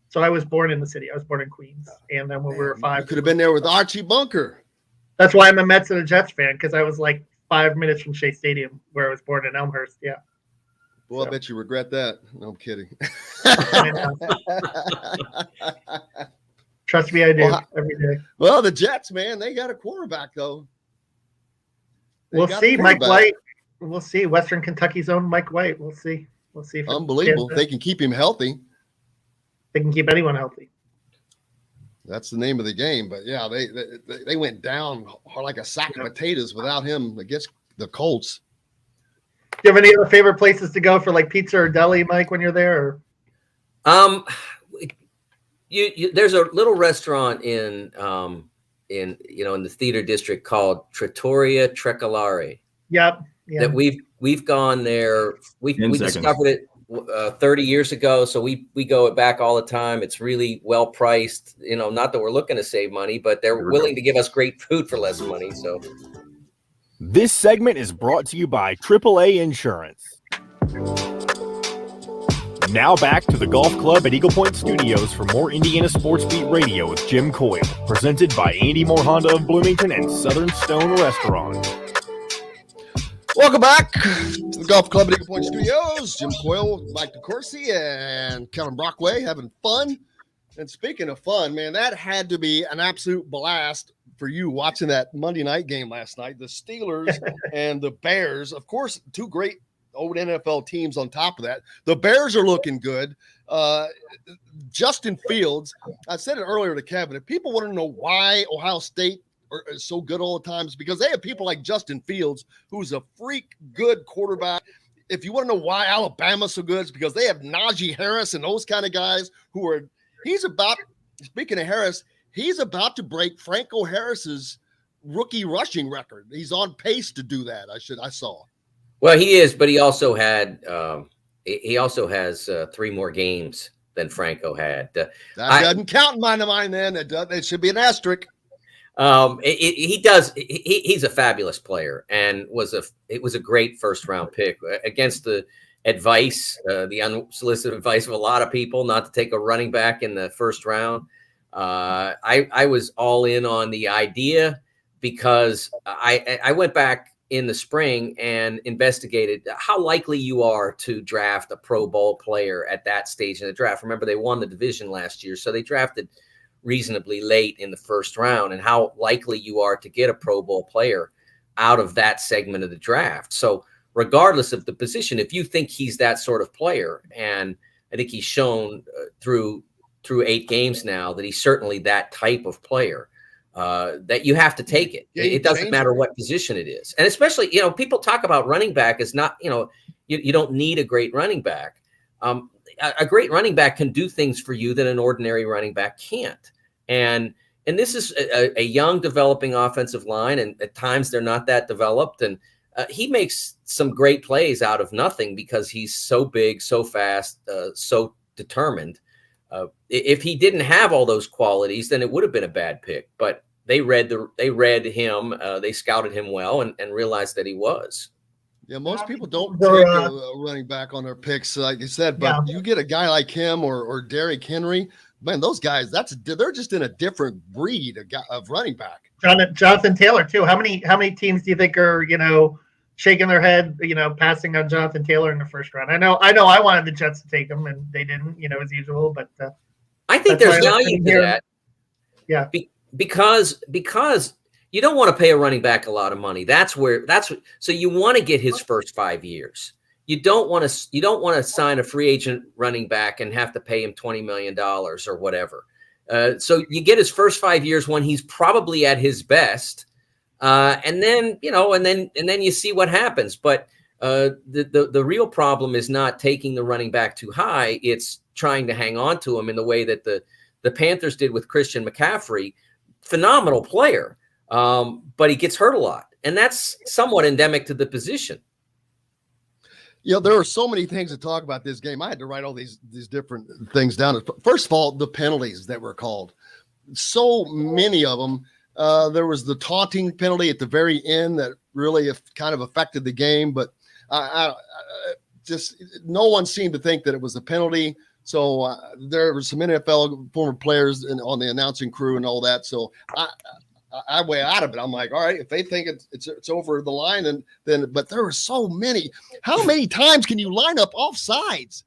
So I was born in the city. I was born in Queens, and then when we were 5, you could have been there with Archie Bunker. That's why I'm a Mets and a Jets fan, because I was like 5 minutes from Shea Stadium, where I was born in Elmhurst. Yeah. Well, I bet you regret that. No, I'm kidding. Trust me, I do every day. Well, the Jets, man, they got a quarterback, though. We'll see. Mike White. We'll see. Western Kentucky's own Mike White. We'll see. If unbelievable. If they can keep him healthy. They can keep anyone healthy. That's the name of the game. But, yeah, they went down like a sack of potatoes without him against the Colts. Do you have any other favorite places to go for like pizza or deli, Mike, when you're there? There's a little restaurant in the theater district called Trattoria Trecolare. Yep. That we've gone there. We discovered it 30 years ago, so we go back all the time. It's really well priced. Not that we're looking to save money, but they're willing to give us great food for less money. So. This segment is brought to you by AAA Insurance. Now back to the Golf Club at Eagle Point Studios for more Indiana Sports Beat Radio with Jim Coyle, presented by Andy Moore Honda of Bloomington and Southern Stone Restaurant. Welcome back to the Golf Club at Eagle Point Studios. Jim Coyle, Mike DeCourcy, and Kevin Brockway having fun. And speaking of fun, man, that had to be an absolute blast for you watching that Monday night game last night. The Steelers and the Bears, of course, two great old NFL teams on top of that. The Bears are looking good. Justin Fields, I said it earlier to Kevin, if people want to know why Ohio State is so good all the time, it's because they have people like Justin Fields, who's a freak good quarterback. If you want to know why Alabama's so good, it's because they have Najee Harris and those kind of guys who are speaking of Harris, he's about to break Franco Harris's rookie rushing record. He's on pace to do that. I saw. Well, he is, but he also has 3 more games than Franco had. That doesn't count in mine. Then it should be an asterisk. He does. He's a fabulous player, and it was a great first round pick against the advice, the unsolicited advice of a lot of people not to take a running back in the first round. I was all in on the idea because I went back in the spring and investigated how likely you are to draft a Pro Bowl player at that stage in the draft. Remember, they won the division last year, so they drafted reasonably late in the first round, and how likely you are to get a Pro Bowl player out of that segment of the draft. So regardless of the position, if you think he's that sort of player, and I think he's shown through 8 games now that he's certainly that type of player, that you have to take it. It doesn't matter what position it is. And especially, people talk about running back as not, you don't need a great running back. A great running back can do things for you that an ordinary running back can't. And this is a young developing offensive line, and at times they're not that developed. And he makes some great plays out of nothing because he's so big, so fast, so determined. If he didn't have all those qualities, then it would have been a bad pick. But they read him, they scouted him well, and realized that he was. Yeah, most people don't take a running back on their picks, like you said. But you get a guy like him or Derrick Henry, man, those guys, they're just in a different breed of running back. Jonathan Taylor too. How many teams do you think are shaking their head, passing on Jonathan Taylor in the first round? I know I wanted the Jets to take him, and they didn't, as usual. But I think there's value to that. Yeah, because you don't want to pay a running back a lot of money. So you want to get his first 5 years. You don't want to sign a free agent running back and have to pay him $20 million or whatever. So you get his first 5 years when he's probably at his best. And then you see what happens. But the real problem is not taking the running back too high. It's trying to hang on to him in the way that the Panthers did with Christian McCaffrey. Phenomenal player, but he gets hurt a lot, and that's somewhat endemic to the position. There are so many things to talk about this game. I had to write all these different things down. First of all, the penalties that were called, so many of them. There was the taunting penalty at the very end that really kind of affected the game, but just no one seemed to think that it was a penalty. So there were some NFL former players on the announcing crew and all that. So I way out of it. I'm like, all right, if they think it's over the line, then but there were so many. How many times can you line up off sides?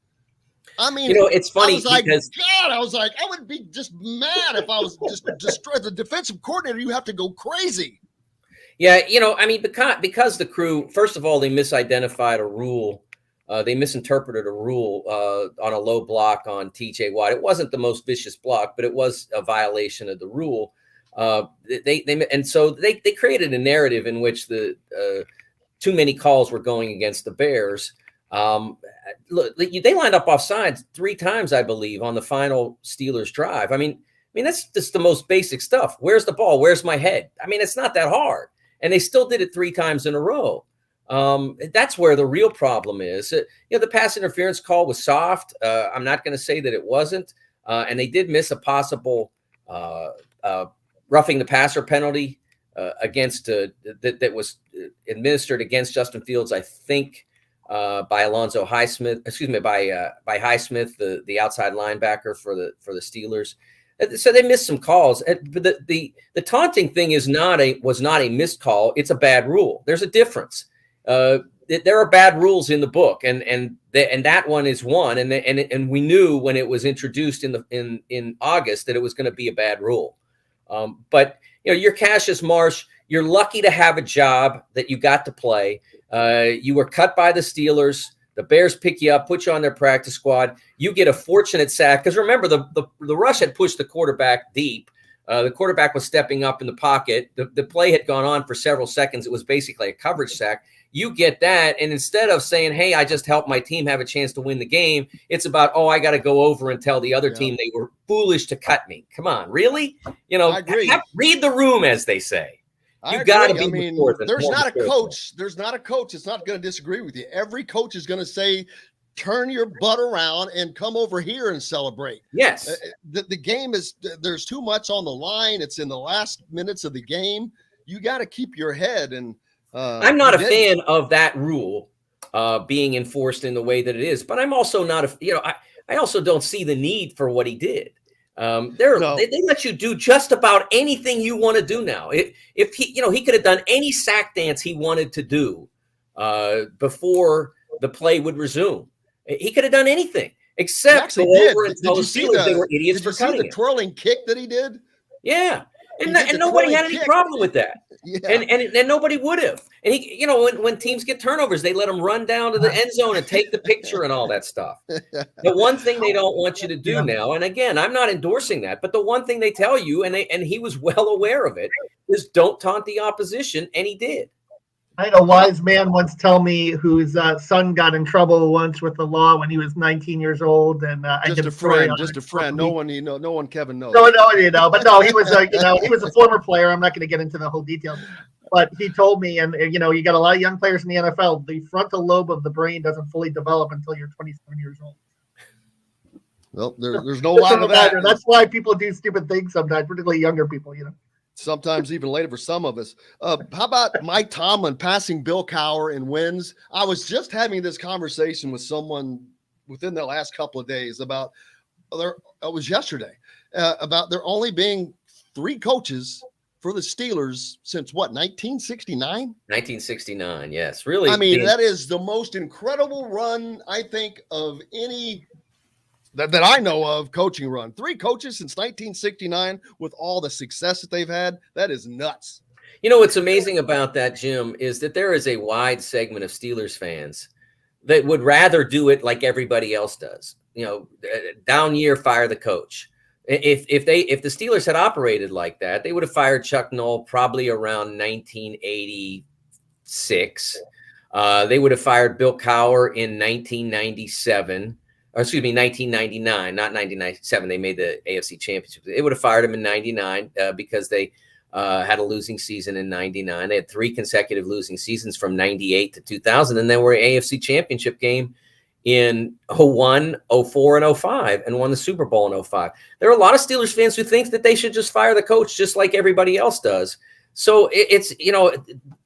I mean, it's funny because I was like, I would be just mad if I was just destroyed. The defensive coordinator, you have to go crazy. Yeah, because the crew, first of all, they misidentified a rule. They misinterpreted a rule on a low block on TJ Watt. It wasn't the most vicious block, but it was a violation of the rule. So they created a narrative in which the too many calls were going against the Bears. Look, they lined up off sides 3 times, I believe, on the final Steelers drive. I mean, that's just the most basic stuff. Where's the ball? Where's my head? I mean, it's not that hard. And they still did it 3 times in a row. That's where the real problem is. The pass interference call was soft. I'm not going to say that it wasn't. And they did miss a possible roughing the passer penalty against that was administered against Justin Fields, I think, by Alonzo Highsmith. Excuse me, by Highsmith, the outside linebacker for the Steelers. So they missed some calls. But the taunting thing was not a missed call. It's a bad rule. There's a difference. There are bad rules in the book, and that one is one. And we knew when it was introduced in August that it was going to be a bad rule. But you're Cassius Marsh. You're lucky to have a job that you got to play. You were cut by the Steelers. The Bears pick you up, put you on their practice squad. You get a fortunate sack because remember the rush had pushed the quarterback deep. The quarterback was stepping up in the pocket. The play had gone on for several seconds. It was basically a coverage sack. You get that, and instead of saying, hey, I just helped my team have a chance to win the game, it's about, oh, I got to go over and tell the other team they were foolish to cut me. Come on, really? I agree. Read the room, as they say. You got to be. There's not a coach. There's not a coach that's not going to disagree with you. Every coach is going to say, turn your butt around and come over here and celebrate. Yes. The game is, there's too much on the line. It's in the last minutes of the game. You got to keep your head. And I'm not a fan of that rule being enforced in the way that it is, but I'm also not I also don't see the need for what he did. They let you do just about anything you want to do now. If he could have done any sack dance he wanted to do before the play would resume. He could have done anything except go over and tell the Steelers they were idiots for cutting the twirling kick that he did. Yeah, and nobody had any problem with that. Yeah. And nobody would have. And he, when teams get turnovers, they let them run down to the end zone and take the picture and all that stuff. The one thing they don't want you to do now, and again, I'm not endorsing that, but the one thing they tell you, and he was well aware of it, is don't taunt the opposition, and he did. I had a wise man once tell me whose son got in trouble once with the law when he was 19 years old, and just a friend. No one Kevin knows. No, but no, he was he was a former player. I'm not going to get into the whole details, but he told me, and you got a lot of young players in the NFL. The frontal lobe of the brain doesn't fully develop until you're 27 years old. Well, there's no lie to that. That's why people do stupid things sometimes, particularly younger people. Sometimes even later for some of us. How about Mike Tomlin passing Bill Cowher in wins? I was just having this conversation with someone within the last couple of days about it was yesterday about there only being 3 coaches for the Steelers since what, 1969? 1969, yes. Really. I mean, that is the most incredible run, I think, of any that I know of coaching run. 3 coaches since 1969 with all the success that they've had. That is nuts. What's amazing about that, Jim, is that there is a wide segment of Steelers fans that would rather do it like everybody else does. Down year, fire the coach. If the Steelers had operated like that, they would have fired Chuck Noll probably around 1986. They would have fired Bill Cowher in 1997. Or excuse me, 1999, not 1997. They made the AFC Championship. They would have fired him in 99 because they had a losing season in 99. They had 3 consecutive losing seasons from 98 to 2000. And then were an AFC Championship game in 01, 04, and 05 and won the Super Bowl in 05. There are a lot of Steelers fans who think that they should just fire the coach just like everybody else does. So it's,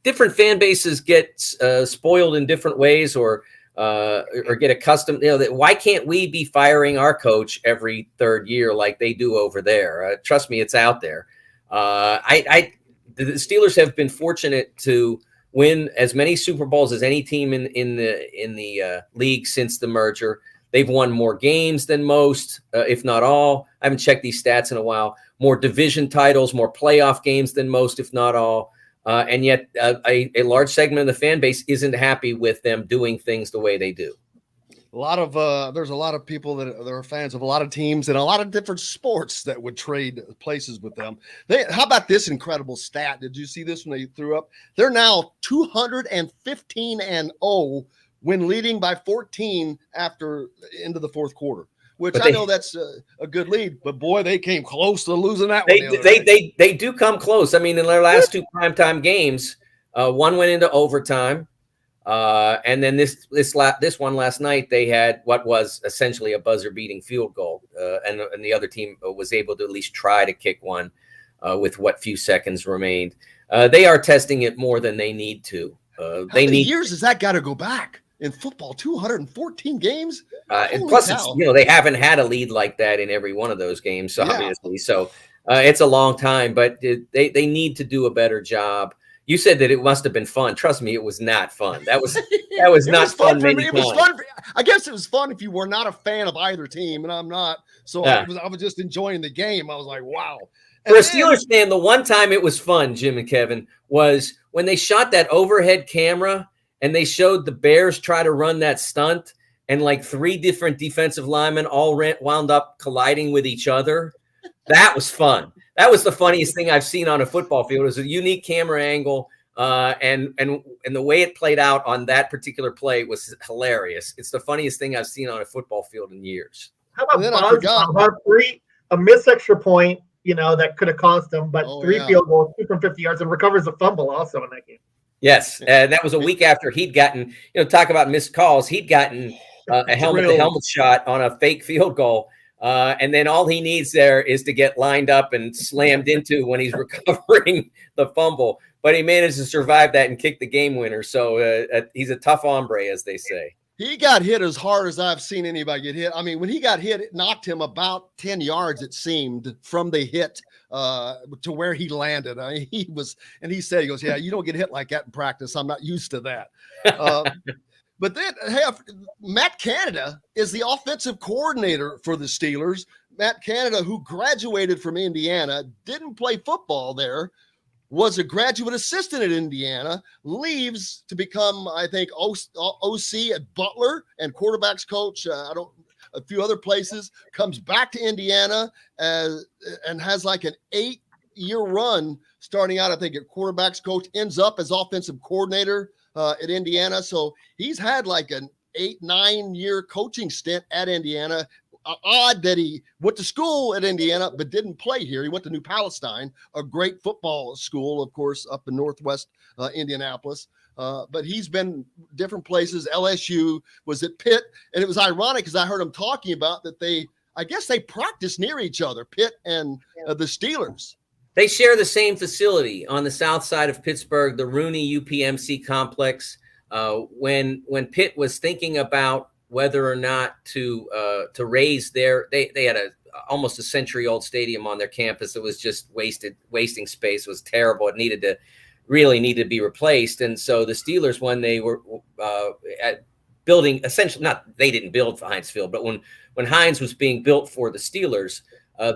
different fan bases get spoiled in different ways or get accustomed. Why can't we be firing our coach every 3rd year like they do over there? Trust me, it's out there. The Steelers have been fortunate to win as many Super Bowls as any team in the league since the merger. They've won more games than most, if not all. I haven't checked these stats in a while. More division titles, more playoff games than most, if not all. And yet a large segment of the fan base isn't happy with them doing things the way they do. There's a lot of people that are fans of a lot of teams and a lot of different sports that would trade places with them. How about this incredible stat? Did you see this when they threw up? They're now 215-0 when leading by 14 after into the 4th quarter. Which I know that's a good lead, but boy, they came close to losing that one. They do come close. I mean, in their last 2 primetime games, one went into overtime, and then this one last night they had what was essentially a buzzer-beating field goal, and the other team was able to at least try to kick one with what few seconds remained. They are testing it more than they need to. How many years has that got to go back? in football, 214 games. And plus, it's, they haven't had a lead like that in every one of those games, obviously. So it's a long time, but they need to do a better job. You said that it must have been fun. Trust me, it was not fun. That was not fun for me. It was fun. I guess it was fun if you were not a fan of either team, and I'm not. So I was just enjoying the game. I was like, wow. For a Steelers fan, the one time it was fun, Jim and Kevin, was when they shot that overhead camera and they showed the Bears try to run that stunt, and like 3 different defensive linemen all wound up colliding with each other. That was fun. That was the funniest thing I've seen on a football field. It was a unique camera angle, and the way it played out on that particular play was hilarious. It's the funniest thing I've seen on a football field in years. How about a missed extra point, that could have cost them, but 3 field goals, 2 from 50 yards, and recovers a fumble also in that game. Yes, that was a week after he'd gotten, talk about missed calls. He'd gotten a helmet shot on a fake field goal. And then all he needs there is to get lined up and slammed into when he's recovering the fumble. But he managed to survive that and kick the game winner. So he's a tough hombre, as they say. He got hit as hard as I've seen anybody get hit. I mean, when he got hit, it knocked him about 10 yards, it seemed, from the hit to where he landed. I mean, he said, he goes, yeah, you don't get hit like that in practice. I'm not used to that. But then, Matt Canada is the offensive coordinator for the Steelers. Matt Canada, who graduated from Indiana, didn't play football there, was a graduate assistant at Indiana, leaves to become, I think, OC at Butler and quarterbacks coach, a few other places, comes back to Indiana and has like an 8-year run starting out, I think, at quarterbacks coach, ends up as offensive coordinator at Indiana. So he's had like an 8-9 year coaching stint at Indiana. Odd that he went to school at Indiana but didn't play here. He went to New Palestine, a great football school, of course, up in Northwest Indianapolis. But he's been different places. LSU, was at Pitt, and it was ironic because I heard him talking about that I guess they practice near each other, Pitt and the Steelers. They share the same facility on the south side of Pittsburgh, the Rooney UPMC complex. When Pitt was thinking about whether or not to raise they had almost a century-old stadium on their campus that was just wasting space. It was terrible. It really needed to be replaced. And so the Steelers, when they were building, essentially, they didn't build Heinz Field, but when Heinz was being built for the Steelers,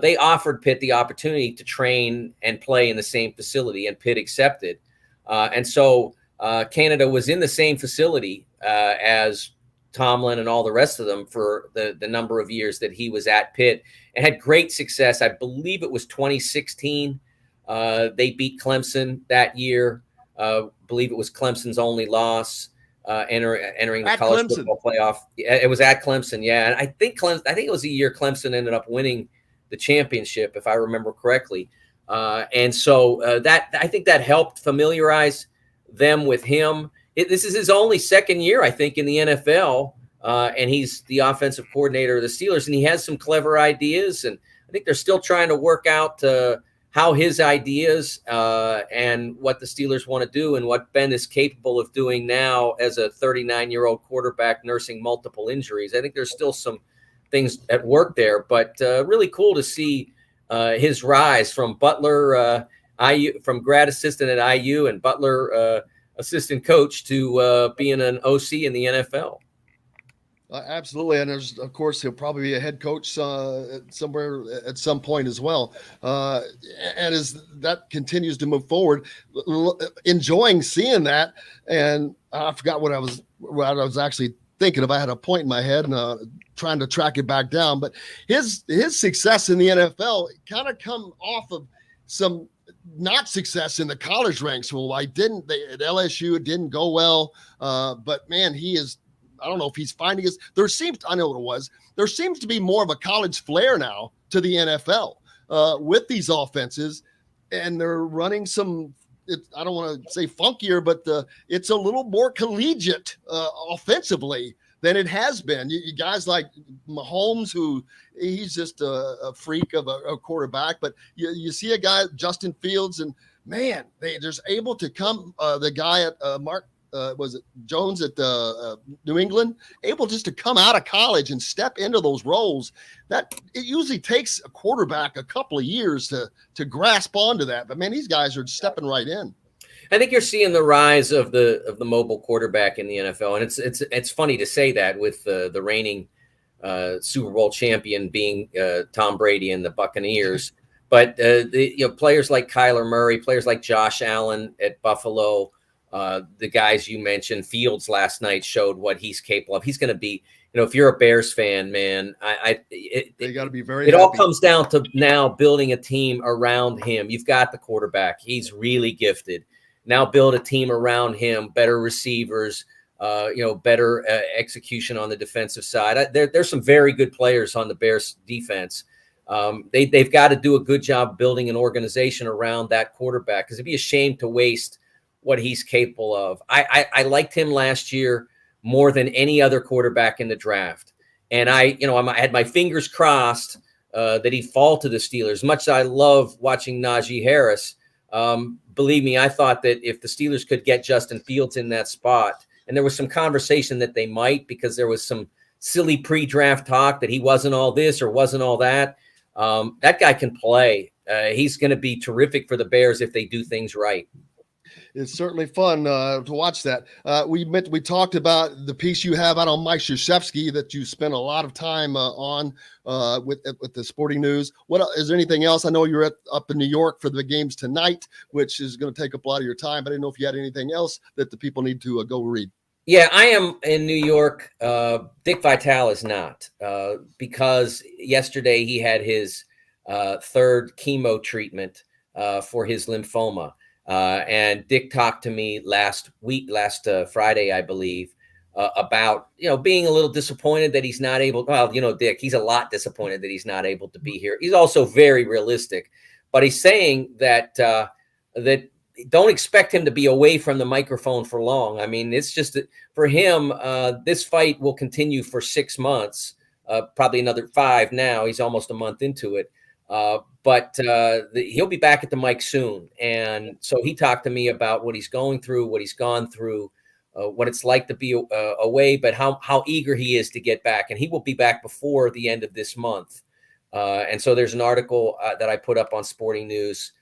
they offered Pitt the opportunity to train and play in the same facility, and Pitt accepted. And so Canada was in the same facility as Tomlin and all the rest of them for the number of years that he was at Pitt, and had great success. I believe it was 2016. They beat Clemson that year. Believe it was Clemson's only loss entering the college football playoff. It was at Clemson, yeah. And I think it was the year Clemson ended up winning the championship, if I remember correctly. And so that I think that helped familiarize them with him. This is his only second year, I think, in the NFL, and he's the offensive coordinator of the Steelers, and he has some clever ideas, and I think they're still trying to work out how his ideas and what the Steelers want to do and what Ben is capable of doing now as a 39-year-old quarterback nursing multiple injuries. I think there's still some things at work there, but really cool to see his rise from Butler, IU, from grad assistant at IU and Butler assistant coach to being an OC in the NFL. Absolutely. And there's, of course, he'll probably be a head coach somewhere at some point as well. And as that continues to move forward, enjoying seeing that. And I forgot what I was actually thinking of. I had a point in my head and trying to track it back down. But his success in the NFL kind of come off of some not success in the college ranks. Well, at LSU, it didn't go well. But man, I don't know if he's finding there seems to be more of a college flair now to the NFL with these offenses, and they're running some, I don't want to say funkier, but it's a little more collegiate offensively than it has been. You guys like Mahomes, who he's just a freak of a quarterback, but you see a guy, Justin Fields, and man, they're just able to come, the guy at was it Jones at New England, able just to come out of college and step into those roles. That it usually takes a quarterback a couple of years to grasp onto that. But man, these guys are stepping right in. I think you're seeing the rise of the mobile quarterback in the NFL, and it's funny to say that with the reigning Super Bowl champion being Tom Brady and the Buccaneers. But players like Kyler Murray, players like Josh Allen at Buffalo, the guys you mentioned, Fields last night showed what he's capable of. He's going to be, if you're a Bears fan, man, they got to be very. It happy. All comes down to now building a team around him. You've got the quarterback; he's really gifted. Now build a team around him, better receivers, better execution on the defensive side. There's some very good players on the Bears defense. They've got to do a good job building an organization around that quarterback, because it'd be a shame to waste what he's capable of. I liked him last year more than any other quarterback in the draft. And I had my fingers crossed that he'd fall to the Steelers. As much as I love watching Najee Harris, believe me, I thought that if the Steelers could get Justin Fields in that spot, and there was some conversation that they might, because there was some silly pre-draft talk that he wasn't all this or wasn't all that. That guy can play. He's going to be terrific for the Bears if they do things right. It's certainly fun to watch that. We talked about the piece you have out on Mike Krzyzewski that you spent a lot of time on with the Sporting News. What is there anything else? I know you're up in New York for the games tonight, which is going to take up a lot of your time. But I didn't know if you had anything else that the people need to go read. Yeah, I am in New York. Dick Vitale is not, because yesterday he had his third chemo treatment for his lymphoma. And Dick talked to me last Friday, I believe, about, being a little disappointed that he's not able. Well, Dick, he's a lot disappointed that he's not able to be here. He's also very realistic, but he's saying that don't expect him to be away from the microphone for long. I mean, it's just that for him, this fight will continue for 6 months, probably another 5 now. He's almost a month into it. But he'll be back at the mic soon. And so he talked to me about what he's going through, what he's gone through, what it's like to be away, but how eager he is to get back. And he will be back before the end of this month. And so there's an article that I put up on Sporting News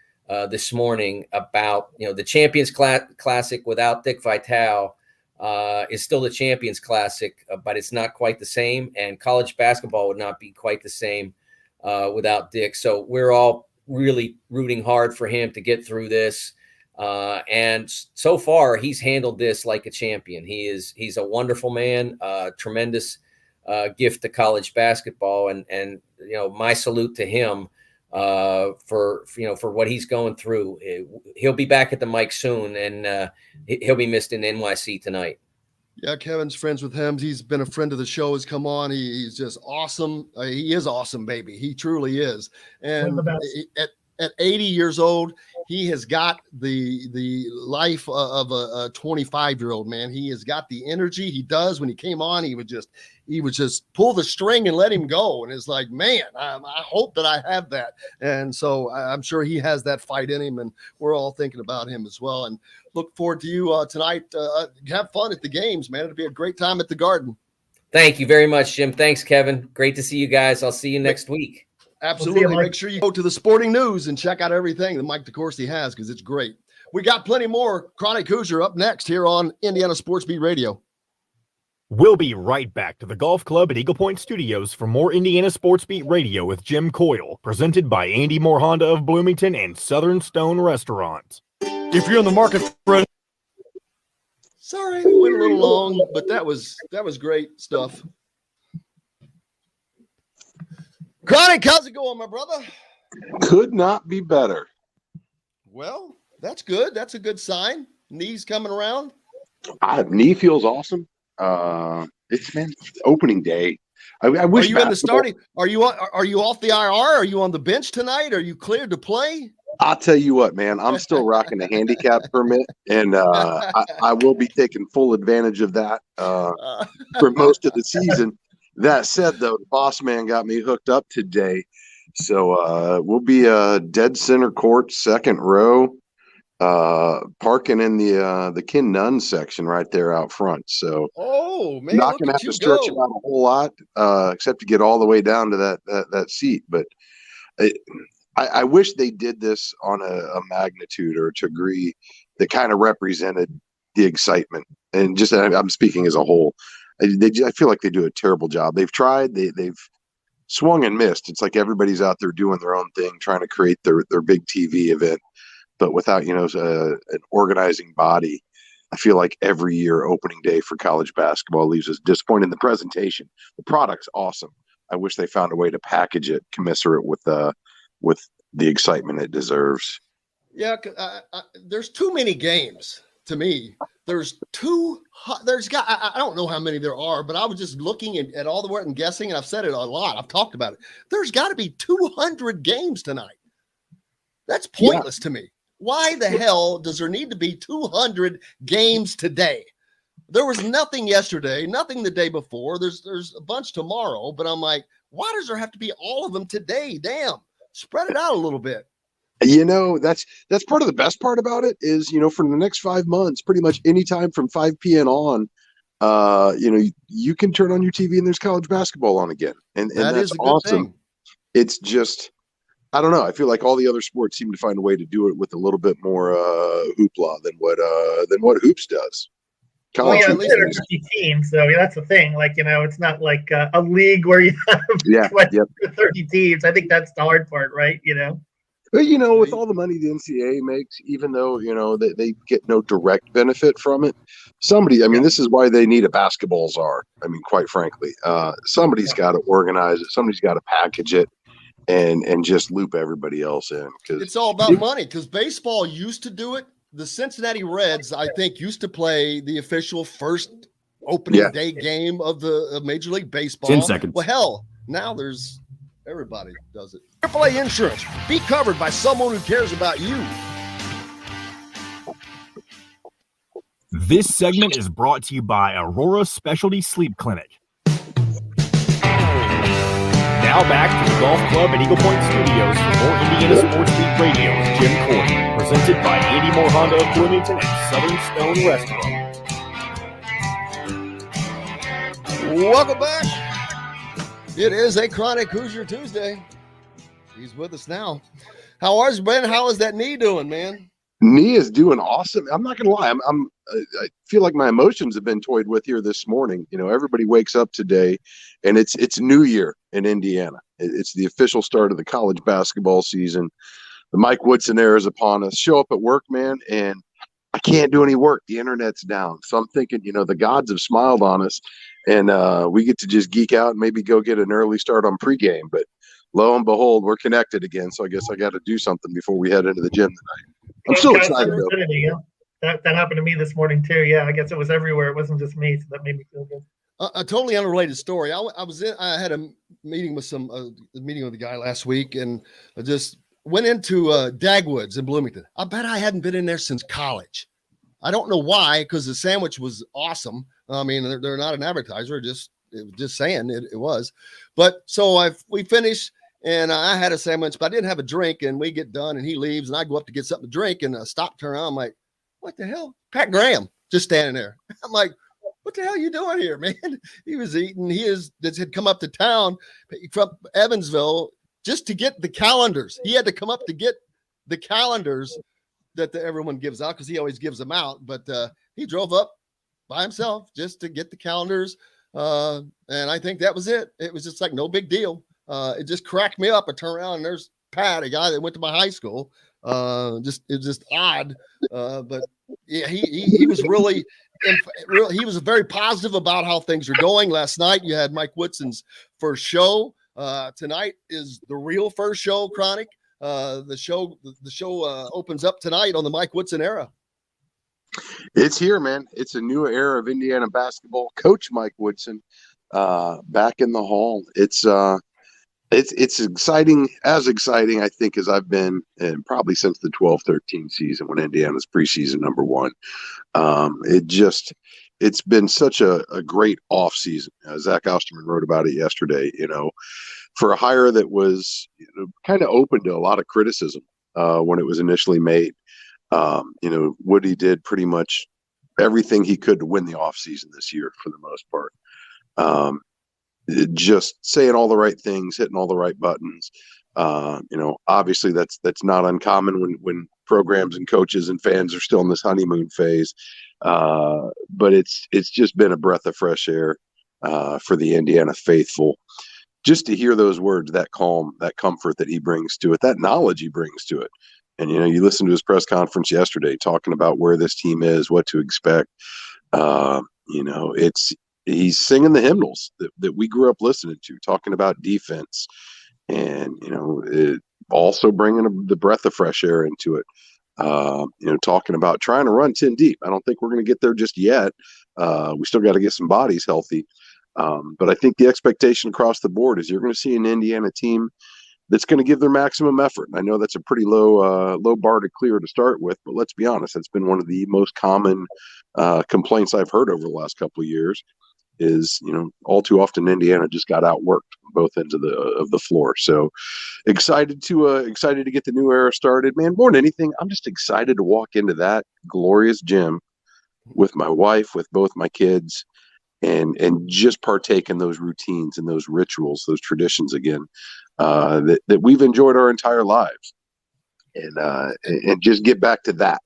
this morning about, the Champions Classic without Dick Vitale is still the Champions Classic, but it's not quite the same. And college basketball would not be quite the same without Dick. So we're all really rooting hard for him to get through this. And so far he's handled this like a champion. He's a wonderful man, tremendous gift to college basketball. And my salute to him for what he's going through. He'll be back at the mic soon, and he'll be missed in NYC tonight. Yeah, Kevin's friends with him. He's been a friend of the show. Has come on. He's just awesome. He is awesome, baby. He truly is. And at 80 years old, he has got the life of a 25-year-old man. He has got the energy. He does. When he came on, he would just pull the string and let him go. And it's like, man, I hope that I have that. And so I'm sure he has that fight in him, and we're all thinking about him as well. And look forward to you tonight. Have fun at the games, man. It'll be a great time at the Garden. Thank you very much, Jim. Thanks, Kevin. Great to see you guys. I'll see you next week. Absolutely. We'll make sure you go to the Sporting News and check out everything that Mike DeCourcy has, because it's great. We got plenty more Chronic Hoosier up next here on Indiana Sports Beat Radio. We'll be right back to the Golf Club at Eagle Point Studios for more Indiana Sports Beat Radio with Jim Coyle, presented by Andy Moore Honda of Bloomington and Southern Stone Restaurant. If you're in the market for Sorry, we went a little long, but that was great stuff. Chronic, how's it going, my brother? Could not be better. Well, that's good. That's a good sign. Knees coming around. Knee feels awesome. It's opening day. I wish. Are you in the starting? Are you off the IR? Are you on the bench tonight? Are you cleared to play? I'll tell you what, man. I'm still rocking a handicap permit, and I will be taking full advantage of that for most of the season. That said, though, the boss man got me hooked up today, so we'll be dead center court, second row. parking in the Kin Nunn section right there out front. So man, not gonna have to stretch it out a whole lot, except to get all the way down to that seat. But I wish they did this on a magnitude or a degree that kind of represented the excitement. And just I'm speaking as a whole. I feel like they do a terrible job. They've tried. They've swung and missed. It's like everybody's out there doing their own thing, trying to create their big TV event, but without an organizing body. I feel like every year opening day for college basketball leaves us disappointed in the presentation. The product's awesome. I wish they found a way to package it commensurate with the excitement it deserves. Yeah, there's too many games to me. I don't know how many there are, but I was just looking at all the work and guessing, and I've said it a lot. I've talked about it. There's got to be 200 games tonight. That's pointless to me. Why the hell does there need to be 200 games today? There was nothing yesterday, nothing the day before. There's a bunch tomorrow, but I'm like, why does there have to be all of them today? Damn, spread it out a little bit. That's part of the best part about it is, for the next 5 months, pretty much anytime from 5 p.m. on, you can turn on your TV and there's college basketball on again. And that's awesome. Thing. It's just, I don't know. I feel like all the other sports seem to find a way to do it with a little bit more hoopla than what hoops does. College at least there's 30 teams, so that's the thing. Like, it's not like a league where you have 30 teams. I think that's the hard part, right? But, with all the money the NCAA makes, even though, they get no direct benefit from it, this is why they need a basketball czar. Quite frankly, somebody's got to organize it. Somebody's got to package it and just loop everybody else in. Because it's all about money, because baseball used to do it. The Cincinnati Reds, I think, used to play the official first opening day game of the Major League Baseball. 10 seconds. Well, hell, now everybody does it. AAA Insurance. Be covered by someone who cares about you. This segment is brought to you by Aurora Specialty Sleep Clinic. Now back to the Golf Club at Eagle Point Studios for more Indiana Sports Beat Radio with Jim Coy, presented by Andy Moore Honda of Bloomington and Southern Stone Restaurant. Welcome back. It is a Chronic Hoosier Tuesday. He's with us now. How is Ben? How is that knee doing, man? Knee is doing awesome. I'm not gonna lie. I feel like my emotions have been toyed with here this morning. Everybody wakes up today, and it's New Year in Indiana. It's the official start of the college basketball season. The Mike Woodson era is upon us. Show up at work, man, and I can't do any work. The internet's down. So I'm thinking, the gods have smiled on us, and we get to just geek out and maybe go get an early start on pregame. But lo and behold, we're connected again. So I guess I got to do something before we head into the gym tonight. I'm so excited. That happened to me this morning too. Yeah, I guess it was everywhere. It wasn't just me, so that made me feel good. A totally unrelated story. I had a meeting with the guy last week, and I just went into Dagwoods in Bloomington. I bet I hadn't been in there since college. I don't know why, because the sandwich was awesome. They're not an advertiser, just saying it was. But so we finished, and I had a sandwich, but I didn't have a drink. And we get done, and he leaves, and I go up to get something to drink, and I stop, turn around. I'm like, what the hell? Pat Graham just standing there. I'm like, what the hell are you doing here, man? He was eating. He had come up to town from Evansville just to get the calendars. He had to come up to get the calendars that everyone gives out, because he always gives them out. But he drove up by himself just to get the calendars. And I think that was it. It was just like no big deal. It just cracked me up. I turn around and there's Pat, a guy that went to my high school. It's just odd. But yeah, he was really he was very positive about how things are going. Last night you had Mike Woodson's first show. Tonight is the real first show, Chronic. The show opens up tonight on the Mike Woodson era. It's here, man. It's a new era of Indiana basketball. Coach Mike Woodson back in the hall. It's exciting, I think, as I've been, and probably since the 12-13 season when Indiana's preseason number one. It's been such a great off season. Zach Osterman wrote about it yesterday, for a hire that was kind of open to a lot of criticism when it was initially made. Woody did pretty much everything he could to win the offseason this year for the most part. Just saying all the right things, hitting all the right buttons. Obviously that's not uncommon when programs and coaches and fans are still in this honeymoon phase. But it's just been a breath of fresh air for the Indiana faithful. Just to hear those words, that calm, that comfort that he brings to it, that knowledge he brings to it. And, you listen to his press conference yesterday talking about where this team is, what to expect. He's singing the hymnals that we grew up listening to, talking about defense and, also bringing the breath of fresh air into it. Talking about trying to run 10 deep. I don't think we're going to get there just yet. We still got to get some bodies healthy. But I think the expectation across the board is you're going to see an Indiana team that's going to give their maximum effort. And I know that's a pretty low bar to clear to start with, but let's be honest, that's been one of the most common complaints I've heard over the last couple of years is, all too often Indiana just got outworked on both ends of the floor. So excited to get the new era started, man. More than anything, I'm just excited to walk into that glorious gym with my wife, with both my kids, and just partake in those routines and those rituals, those traditions again, that we've enjoyed our entire lives, and just get back to that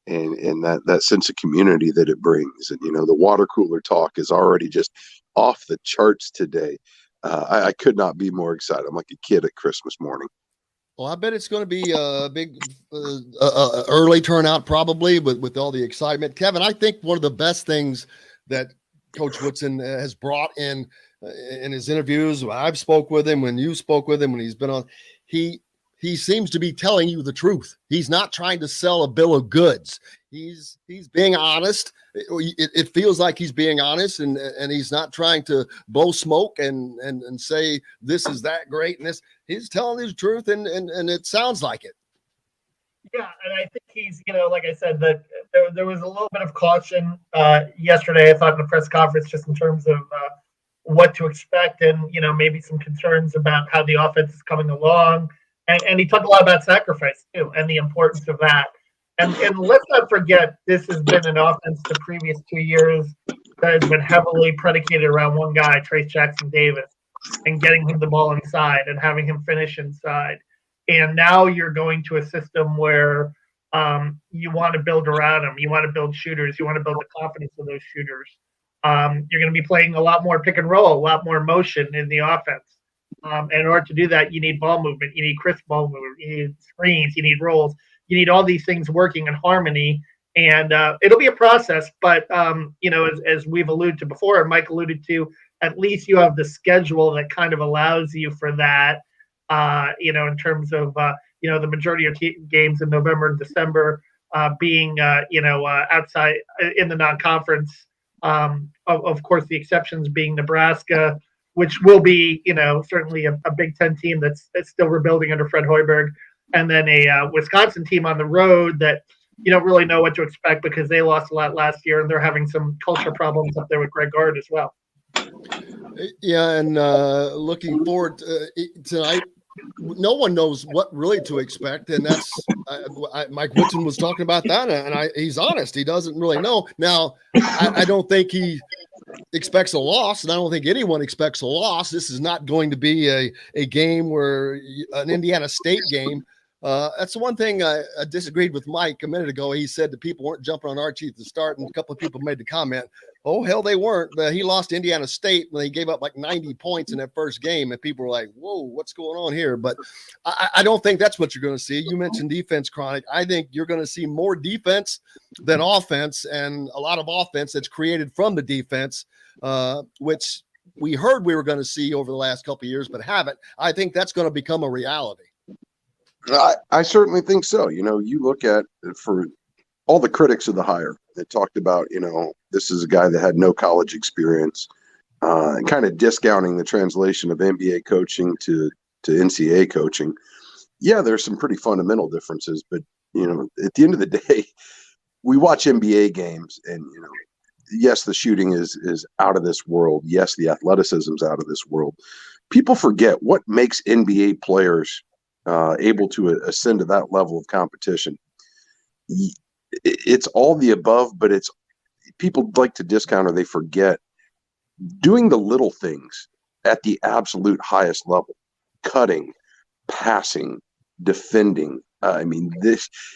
and that sense of community that it brings. And the water cooler talk is already just off the charts today. I could not be more excited. I'm like a kid at Christmas morning. Well, I bet it's going to be a big early turnout, probably with all the excitement. Kevin, I think one of the best things that Coach Woodson has brought in his interviews, when I've spoke with him, when you spoke with him, when he's been on, he seems to be telling you the truth. He's not trying to sell a bill of goods. He's being honest. It feels like he's being honest, and he's not trying to blow smoke and say this is that great and this. He's telling his truth, and it sounds like it. Yeah, and I think he's, like I said, that there was a little bit of caution yesterday, I thought, in the press conference, just in terms of what to expect, and maybe some concerns about how the offense is coming along. And he talked a lot about sacrifice too, and the importance of that. And let's not forget, this has been an offense the previous 2 years that has been heavily predicated around one guy, Trace Jackson Davis, and getting him the ball inside and having him finish inside. And now you're going to a system where you want to build around him. You want to build shooters. You want to build the confidence of those shooters. You're going to be playing a lot more pick and roll, a lot more motion in the offense. And in order to do that, you need ball movement. You need crisp ball movement. You need screens. You need rolls. You need all these things working in harmony. And it'll be a process. But, as we've alluded to before, and Mike alluded to, at least you have the schedule that kind of allows you for that, in terms of, the majority of games in November and December being, outside in the non-conference. Of course, the exceptions being Nebraska, which will be, certainly a Big Ten team that's still rebuilding under Fred Hoiberg, and then a Wisconsin team on the road that you don't really know what to expect because they lost a lot last year, and they're having some culture problems up there with Greg Gard as well. Yeah, and looking forward to tonight. No one knows what really to expect, and that's Mike Woodson was talking about that, and he's honest. He doesn't really know. Now, I don't think he expects a loss, and I don't think anyone expects a loss. This is not going to be a game where an Indiana State game. That's the one thing I disagreed with Mike a minute ago. He said that people weren't jumping on Archie at the start, and a couple of people made the comment, oh, hell, they weren't. He lost Indiana State when they gave up like 90 points in that first game, and people were like, whoa, what's going on here? But I don't think that's what you're going to see. You mentioned defense, Chronic. I think you're going to see more defense than offense, and a lot of offense that's created from the defense, which we heard we were going to see over the last couple of years, but haven't. I think that's going to become a reality. I certainly think so. You look at, for all the critics of the hire that talked about, this is a guy that had no college experience, and kind of discounting the translation of NBA coaching to NCAA coaching. Yeah, there's some pretty fundamental differences, but at the end of the day, we watch NBA games, and yes, the shooting is out of this world. Yes, the athleticism's out of this world. People forget what makes NBA players able to ascend to that level of competition. it's all the above, but it's people like to discount or they forget doing the little things at the absolute highest level, cutting, passing, defending. I mean,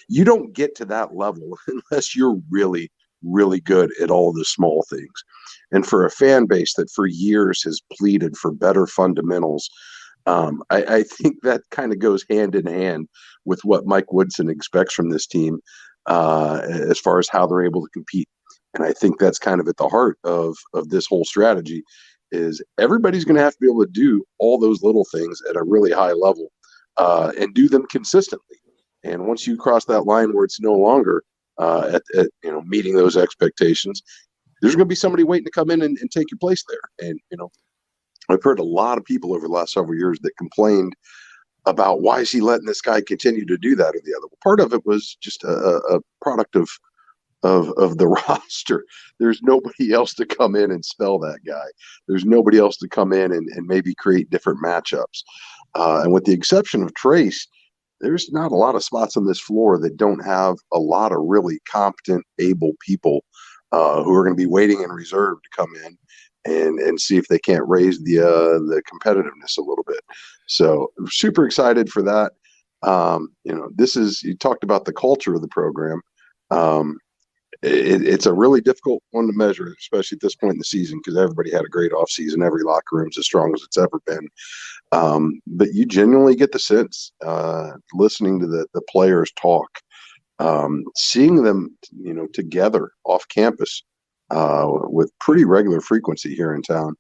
you don't get to that level unless you're really, really good at all the small things. And for a fan base that for years has pleaded for better fundamentals, I think that kind of goes hand in hand with what Mike Woodson expects from this team as far as how they're able to compete. And I think that's kind of at the heart of this whole strategy is everybody's going to have to be able to do all those little things at a really high level and do them consistently. And once you cross that line where it's no longer at meeting those expectations, there's going to be somebody waiting to come in and take your place there. And, I've heard a lot of people over the last several years that complained about why is he letting this guy continue to do that or the other. Part of it was just a product of the roster. There's nobody else to come in and spell that guy. There's nobody else to come in and maybe create different matchups. And with the exception of Trace, there's not a lot of spots on this floor that don't have a lot of really competent, able people who are going to be waiting in reserve to come in and see if they can't raise the competitiveness a little bit. So I'm super excited for that. You talked about the culture of the program. It's a really difficult one to measure, especially at this point in the season, because everybody had a great offseason. Every locker room's as strong as it's ever been. But you genuinely get the sense, listening to the players talk, seeing them, together off campus with pretty regular frequency here in town.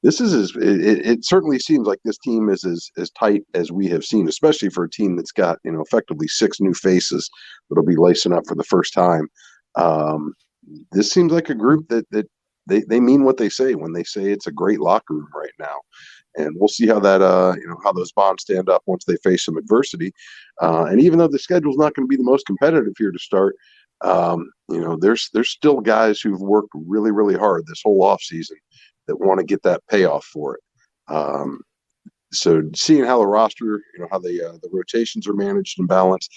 It certainly seems like this team is as tight as we have seen, especially for a team that's got, effectively 6 new faces that'll be lacing up for the first time. This seems like a group that they mean what they say when they say it's a great locker room right now. And we'll see how that, how those bonds stand up once they face some adversity. And even though the schedule's not going to be the most competitive here to start, there's still guys who've worked really, really hard this whole offseason that want to get that payoff for it. So seeing how the roster, how the rotations are managed and balanced,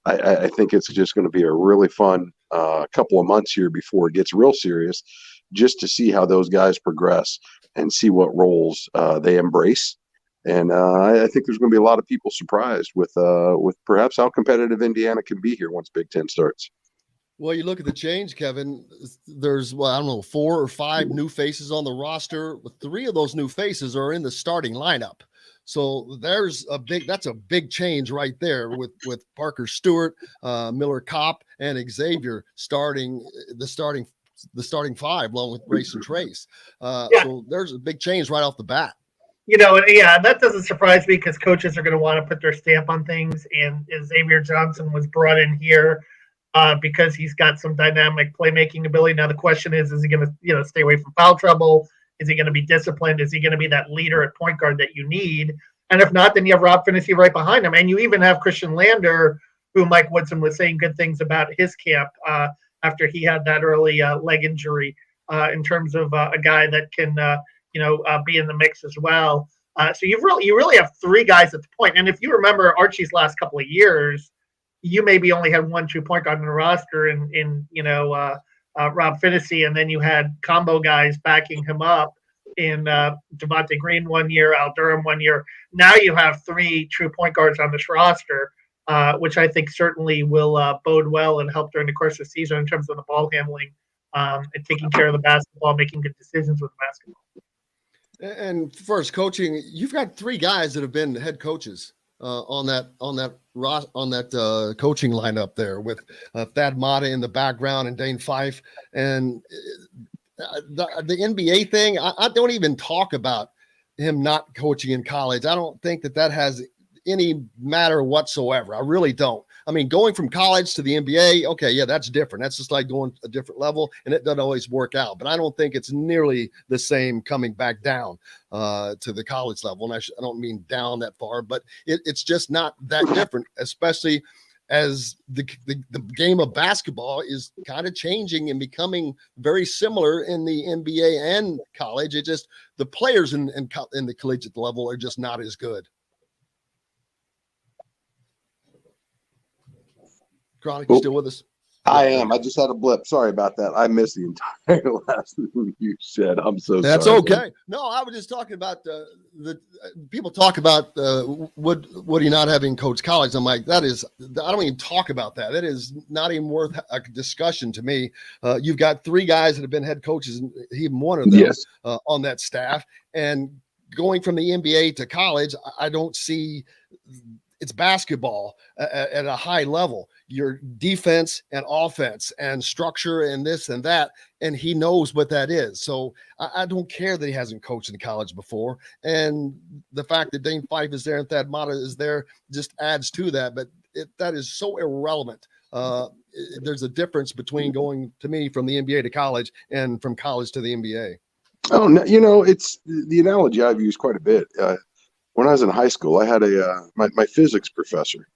I think it's just going to be a really fun couple of months here before it gets real serious, just to see how those guys progress and see what roles they embrace. And I think there's going to be a lot of people surprised with perhaps how competitive Indiana can be here once Big Ten starts. Well, you look at the change, Kevin. There's, 4 or 5 new faces on the roster. 3 of those new faces are in the starting lineup. So that's a big change right there with Parker Stewart, Miller Kopp, and Xavier starting the starting 5 along with Race and Trace. So there's a big change right off the bat. That doesn't surprise me because coaches are going to want to put their stamp on things. And Xavier Johnson was brought in here because he's got some dynamic playmaking ability. Now the question is he going to stay away from foul trouble? Is he going to be disciplined? Is he going to be that leader at point guard that you need? And if not, then you have Rob Finney right behind him. And you even have Christian Lander, who Mike Woodson was saying good things about his camp after he had that early leg injury in terms of a guy that can, be in the mix as well. So you really have 3 guys at the point. And if you remember Archie's last couple of years, you maybe only had 1 true point guard on the roster in Rob Finney, and then you had combo guys backing him up in Devontae Green 1 year, Al Durham 1 year. Now you have 3 true point guards on this roster, which I think certainly will bode well and help during the course of the season in terms of the ball handling and taking care of the basketball, making good decisions with the basketball. And first coaching, you've got 3 guys that have been head coaches on that coaching lineup there with Thad Matta in the background and Dane Fife. And the NBA thing, I don't even talk about him not coaching in college. I don't think that has any matter whatsoever. I really don't. I mean, going from college to the NBA, okay, yeah, that's different. That's just like going a different level, and it doesn't always work out. But I don't think it's nearly the same coming back down to the college level. And I don't mean down that far, but it's just not that different, especially as the game of basketball is kind of changing and becoming very similar in the NBA and college. It just the players in the collegiate level are just not as good. Chronic, you still with us? I am. I just had a blip. Sorry about that. I missed the entire last thing you said. I'm so sorry. That's okay. No, I was just talking about the people talk about would he not having coached college? I'm like, I don't even talk about that. That is not even worth a discussion to me. You've got 3 guys that have been head coaches, and even one of them on that staff. And going from the NBA to college, I don't see. It's basketball at a high level. Your defense and offense and structure and this and that, and he knows what that is. So I don't care that he hasn't coached in college before. And the fact that Dane Fife is there and Thad Matta is there just adds to that. But that is so irrelevant. There's a difference between going, to me, from the NBA to college and from college to the NBA. Oh, no, it's the analogy I've used quite a bit. When I was in high school, I had my physics professor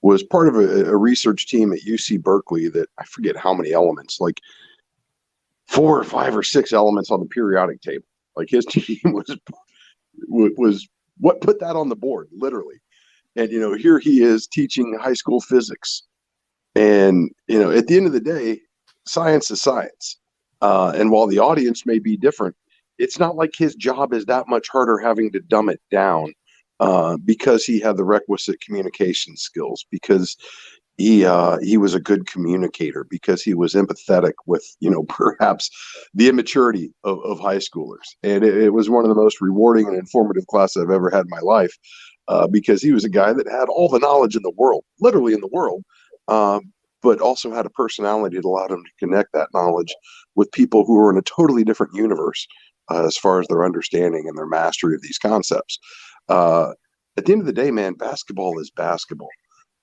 was part of a research team at UC Berkeley that I forget how many elements, like 4 or 5 or 6 elements on the periodic table. Like his team was what put that on the board, literally. And, here he is teaching high school physics. And, at the end of the day, science is science. And while the audience may be different, it's not like his job is that much harder having to dumb it down because he had the requisite communication skills, because he was a good communicator, because he was empathetic with, perhaps the immaturity of high schoolers. And it was one of the most rewarding and informative classes I've ever had in my life because he was a guy that had all the knowledge in the world, literally in the world, but also had a personality that allowed him to connect that knowledge with people who were in a totally different universe. As far as their understanding and their mastery of these concepts. At the end of the day, man, basketball is basketball.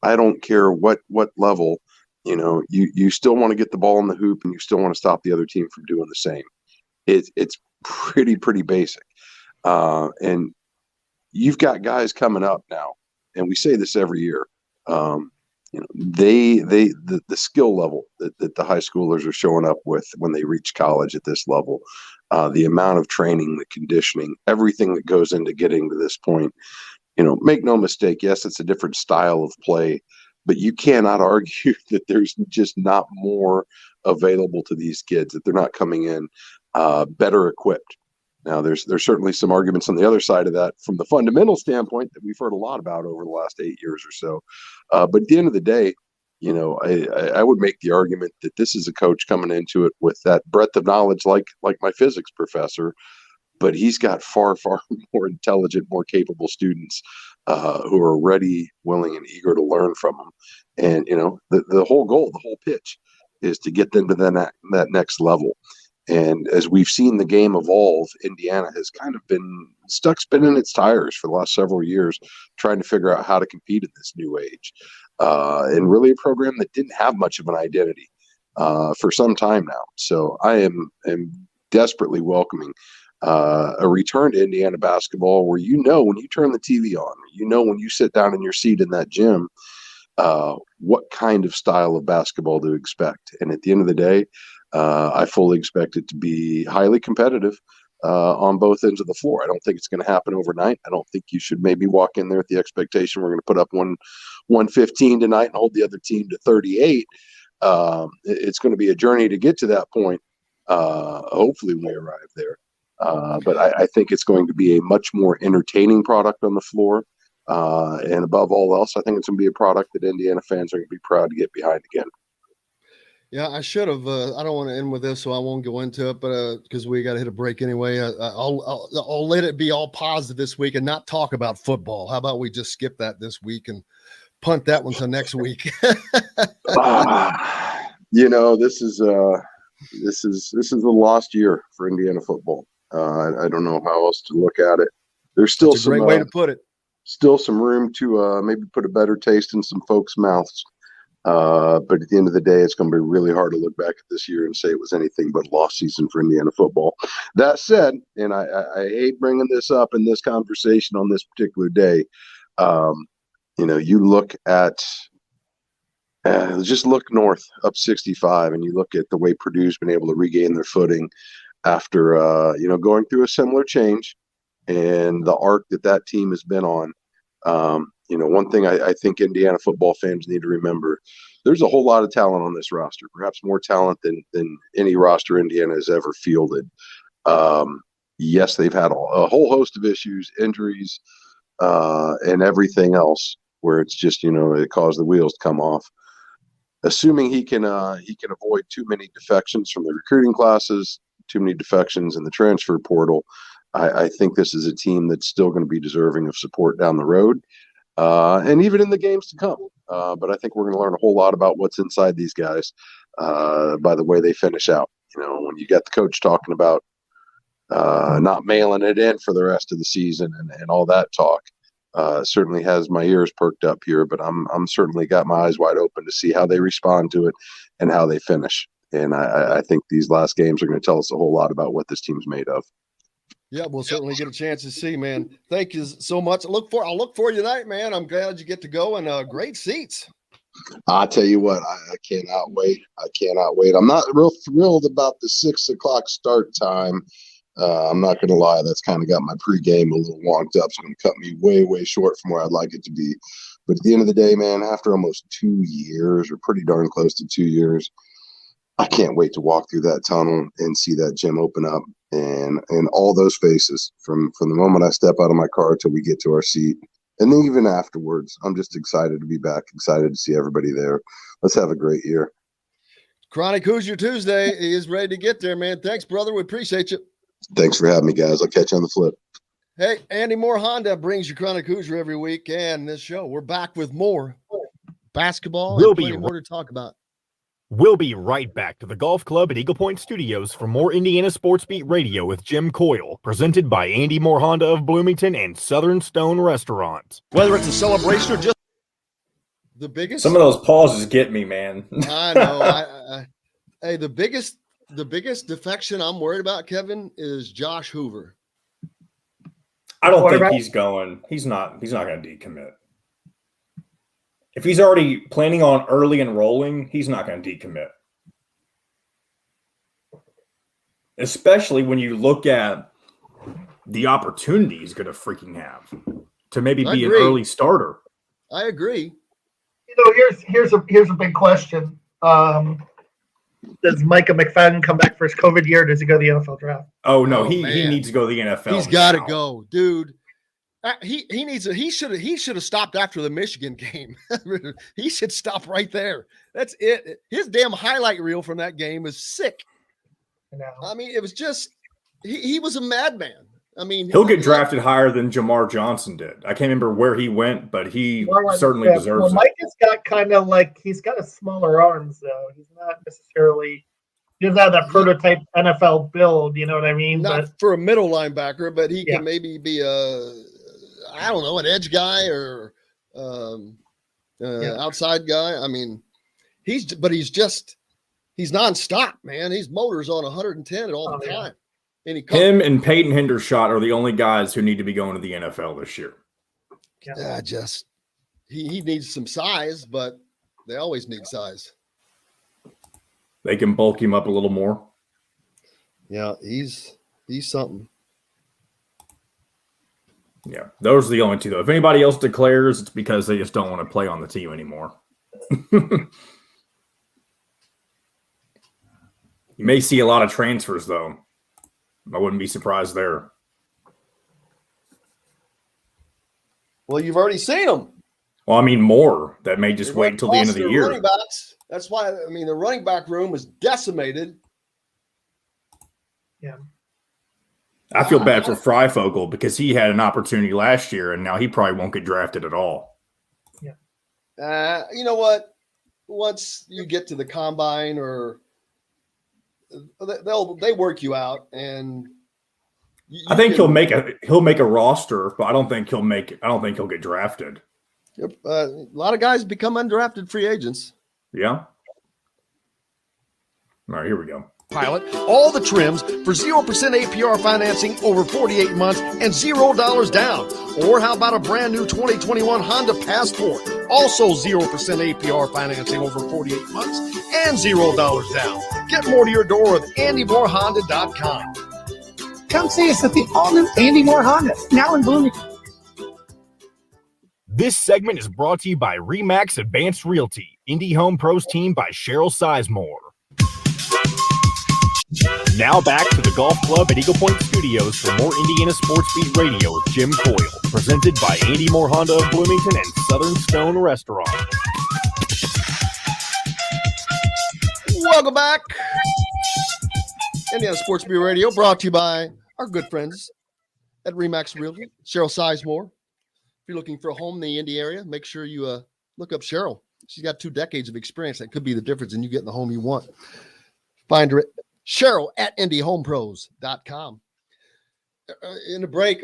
I don't care what level, you still want to get the ball in the hoop and you still want to stop the other team from doing the same. It's pretty basic. And you've got guys coming up now, and we say this every year. The skill level that the high schoolers are showing up with when they reach college at this level, the amount of training, the conditioning, everything that goes into getting to this point, make no mistake. Yes, it's a different style of play, but you cannot argue that there's just not more available to these kids, that they're not coming in better equipped. Now, there's certainly some arguments on the other side of that from the fundamental standpoint that we've heard a lot about over the last 8 years or so. But at the end of the day, I would make the argument that this is a coach coming into it with that breadth of knowledge, like my physics professor, but he's got far more intelligent, more capable students who are ready, willing, and eager to learn from him. And the whole goal, the whole pitch, is to get them to that next level. And as we've seen the game evolve, Indiana has kind of been stuck spinning its tires for the last several years, trying to figure out how to compete in this new age. And really a program that didn't have much of an identity for some time now. So I am desperately welcoming a return to Indiana basketball where when you turn the TV on, when you sit down in your seat in that gym, what kind of style of basketball to expect. And at the end of the day, I fully expect it to be highly competitive on both ends of the floor. I don't think it's going to happen overnight. I don't think you should maybe walk in there with the expectation we're going to put up 115 tonight and hold the other team to 38. It's going to be a journey to get to that point. Hopefully we arrive there. But I think it's going to be a much more entertaining product on the floor. And above all else, I think it's going to be a product that Indiana fans are going to be proud to get behind again. Yeah, I should have. I don't want to end with this, so I won't go into it. But because we got to hit a break anyway, I'll let it be all positive this week and not talk about football. How about we just skip that this week and punt that one to next week? This is the lost year for Indiana football. I don't know how else to look at it. There's still That's a great way to put it. Still some room to maybe put a better taste in some folks' mouths. But at the end of the day, it's going to be really hard to look back at this year and say it was anything but a lost season for Indiana football. That said, and I hate bringing this up in this conversation on this particular day, you look at just look north up 65, and you look at the way Purdue's been able to regain their footing after going through a similar change, and the arc that team has been on. One thing I think Indiana football fans need to remember, there's a whole lot of talent on this roster, perhaps more talent than any roster Indiana has ever fielded. Yes, they've had a whole host of issues, injuries, and everything else where it's just, it caused the wheels to come off. Assuming he can avoid too many defections from the recruiting classes, too many defections in the transfer portal, I think this is a team that's still going to be deserving of support down the road, and even in the games to come. But I think we're going to learn a whole lot about what's inside these guys by the way they finish out. When you got the coach talking about not mailing it in for the rest of the season and all that talk, certainly has my ears perked up here. But I'm certainly got my eyes wide open to see how they respond to it and how they finish. And I think these last games are going to tell us a whole lot about what this team's made of. Yeah, we'll certainly get a chance to see, man. Thank you so much. I'll look for you tonight, man. I'm glad you get to go, and great seats. I tell you what, I cannot wait. I'm not real thrilled about the 6 o'clock start time. I'm not going to lie. That's kind of got my pregame a little wonked up. It's going to cut me way, way short from where I'd like it to be. But at the end of the day, man, after almost 2 years, or pretty darn close to 2 years, I can't wait to walk through that tunnel and see that gym open up and all those faces from the moment I step out of my car till we get to our seat. And then even afterwards, I'm just excited to be back, excited to see everybody there. Let's have a great year. Chronic Hoosier Tuesday is ready to get there, man. Thanks, brother. We appreciate you. Thanks for having me, guys. I'll catch you on the flip. Hey, Andy Moore Honda brings you Chronic Hoosier every week, and this show. We're back with more basketball and plenty more to talk about. We'll be right back to the Golf Club at Eagle Point Studios for more Indiana Sports Beat Radio with Jim Coyle, presented by Andy Moore Honda of Bloomington and Southern Stone Restaurant. Whether it's a celebration or just the biggest. Some of those pauses get me, man. I know. Hey, the biggest defection I'm worried about, Kevin, is Josh Hoover. I don't think he's going. He's not going to decommit. If he's already planning on early enrolling, he's not going to decommit. Especially when you look at the opportunity he's going to freaking have to maybe be an early starter. I agree. Here's a big question. Does Micah McFadden come back for his COVID year? Or does he go to the NFL draft? Oh no, he needs to go to the NFL. He's got to go, dude. He should have stopped after the Michigan game. He should stop right there. That's it. His damn highlight reel from that game was sick. I mean, it was just he was a madman. I mean, he'll get drafted higher than Jamar Johnson did. I can't remember where he went, but he certainly deserves it. Mike has got kind of he's got a smaller arms though. He's not necessarily. He doesn't have that prototype NFL build. You know what I mean? Not for a middle linebacker, but he can maybe be an edge guy or outside guy. I mean, he's nonstop, man. He's motors on 110 all the time. And him and Peyton Hendershot are the only guys who need to be going to the NFL this year. Yeah, he needs some size, but they always need size. They can bulk him up a little more. Yeah, he's something. Yeah, those are the only two, though. If anybody else declares, it's because they just don't want to play on the team anymore. You may see a lot of transfers, though. I wouldn't be surprised there. Well, you've already seen them. Well, I mean, more. That may just wait until the end of the year. Running backs. That's why, the running back room was decimated. Yeah. I feel bad for Freifogel because he had an opportunity last year, and now he probably won't get drafted at all. Yeah. You know what? Once you get to the combine, or they work you out, and I think he'll make a roster, but I don't think he'll get drafted. A lot of guys become undrafted free agents. Yeah. All right, here we go. Pilot, all the trims for 0% APR financing over 48 months and $0 down. Or how about a brand new 2021 Honda Passport? Also 0% APR financing over 48 months and $0 down. Get more to your door with AndyMooreHonda.com. Come see us at the all-new Andy Moore Honda, now in Bloomington. This segment is brought to you by Remax Advanced Realty, Indy Home Pros team by Cheryl Sizemore. Now back to the Golf Club at Eagle Point Studios for more Indiana Sports Beat Radio with Jim Coyle, presented by Andy Moore Honda of Bloomington and Southern Stone Restaurant. Welcome back. Indiana Sports Beat Radio brought to you by our good friends at Remax Realty, Cheryl Sizemore. If you're looking for a home in the Indy area, make sure you look up Cheryl. She's got 2 decades of experience. That could be the difference in you getting the home you want. Find her at Cheryl at IndyHomePros.com. In the break,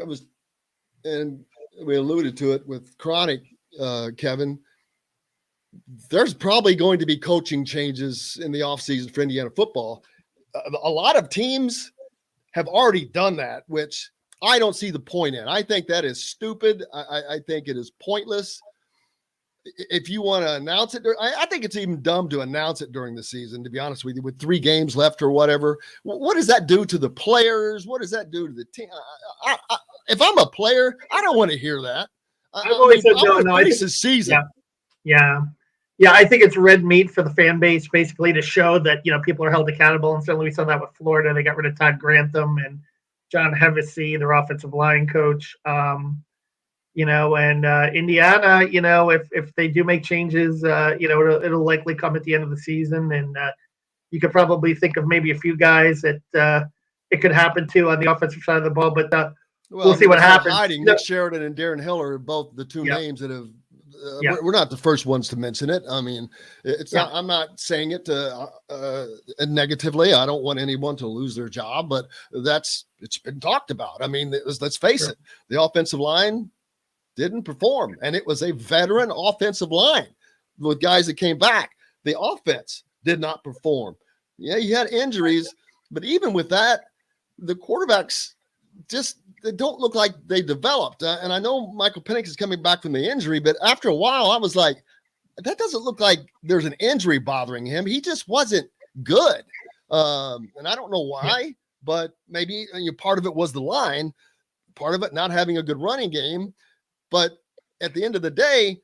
and we alluded to it with Chronic, Kevin, there's probably going to be coaching changes in the offseason for Indiana football. A lot of teams have already done that, which I don't see the point in. I think that is stupid. I think it is pointless. If you want to announce it, I think it's even dumb to announce it during the season, to be honest with you, with 3 games left or whatever. What does that do to the players? What does that do to the team? If I'm a player, I don't want to hear that. I've always said no. I think the season. Yeah. I think it's red meat for the fan base, basically, to show that, people are held accountable. And certainly we saw that with Florida. They got rid of Todd Grantham and John Hevesy, their offensive line coach. And Indiana, if they do make changes, it'll likely come at the end of the season. And you could probably think of maybe a few guys that it could happen to on the offensive side of the ball. But we'll see what happens. Nick Sheridan and Darren Hill are both the 2 names that have. We're not the first ones to mention it. I mean, it's not. I'm not saying it negatively. I don't want anyone to lose their job, but it's been talked about. I mean, let's face it. The offensive line didn't perform, and it was a veteran offensive line with guys that came back. The offense did not perform. Yeah, you had injuries, but even with that, the quarterbacks they don't look like they developed. And I know Michael Penix is coming back from the injury, but after a while, I was like, that doesn't look like there's an injury bothering him. He just wasn't good. And I don't know why, but maybe part of it was the line, part of it not having a good running game. But at the end of the day,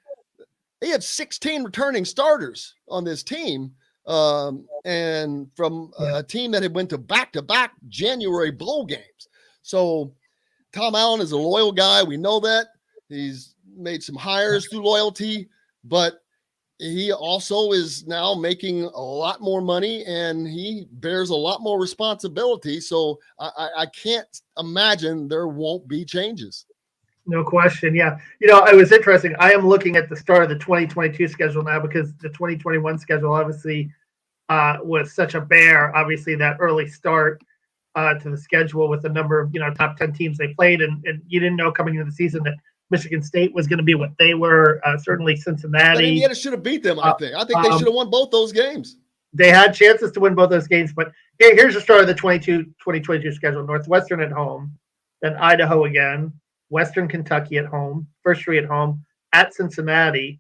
they had 16 returning starters on this team. And from a team that had went to back-to-back January bowl games. So Tom Allen is a loyal guy. We know that. He's made some hires through loyalty, but he also is now making a lot more money and he bears a lot more responsibility. So I can't imagine there won't be changes. No question. Yeah. It was interesting. I am looking at the start of the 2022 schedule now because the 2021 schedule obviously was such a bear. Obviously, that early start to the schedule with the number of, top 10 teams they played. And you didn't know coming into the season that Michigan State was going to be what they were. Certainly Cincinnati. But Indiana should have beat them, I think. I think they should have won both those games. They had chances to win both those games. But here's the start of the 2022 schedule. Northwestern at home, then Idaho again, Western Kentucky at home, first 3 at home, at Cincinnati,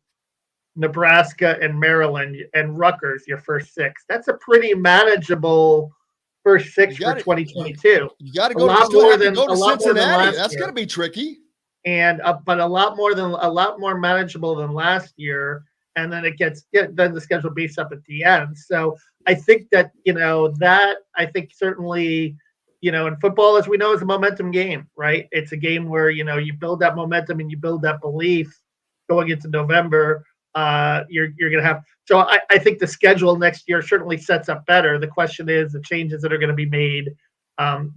Nebraska and Maryland, and Rutgers, your first 6. That's a pretty manageable first 6 for 2022. You got to go to Cincinnati. That's going to be tricky. And but a lot more manageable than last year. And then then the schedule beefs up at the end. So I think that certainly in football, as we know, is a momentum game, right? It's a game where you build that momentum and you build that belief going into November. You're going to have. So I think the schedule next year certainly sets up better. The question is the changes that are going to be made.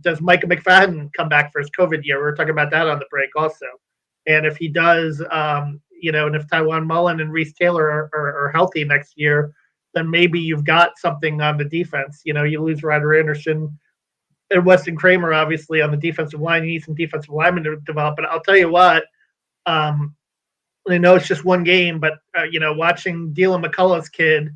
Does Micah McFadden come back for his COVID year? We were talking about that on the break also. And if he does, and if Tywan Mullen and Reese Taylor are healthy next year, then maybe you've got something on the defense. You lose Ryder Anderson and Weston Kramer, obviously, on the defensive line. You need some defensive linemen to develop. But I'll tell you what, I know it's just one game, but watching Dylan McCullough's kid,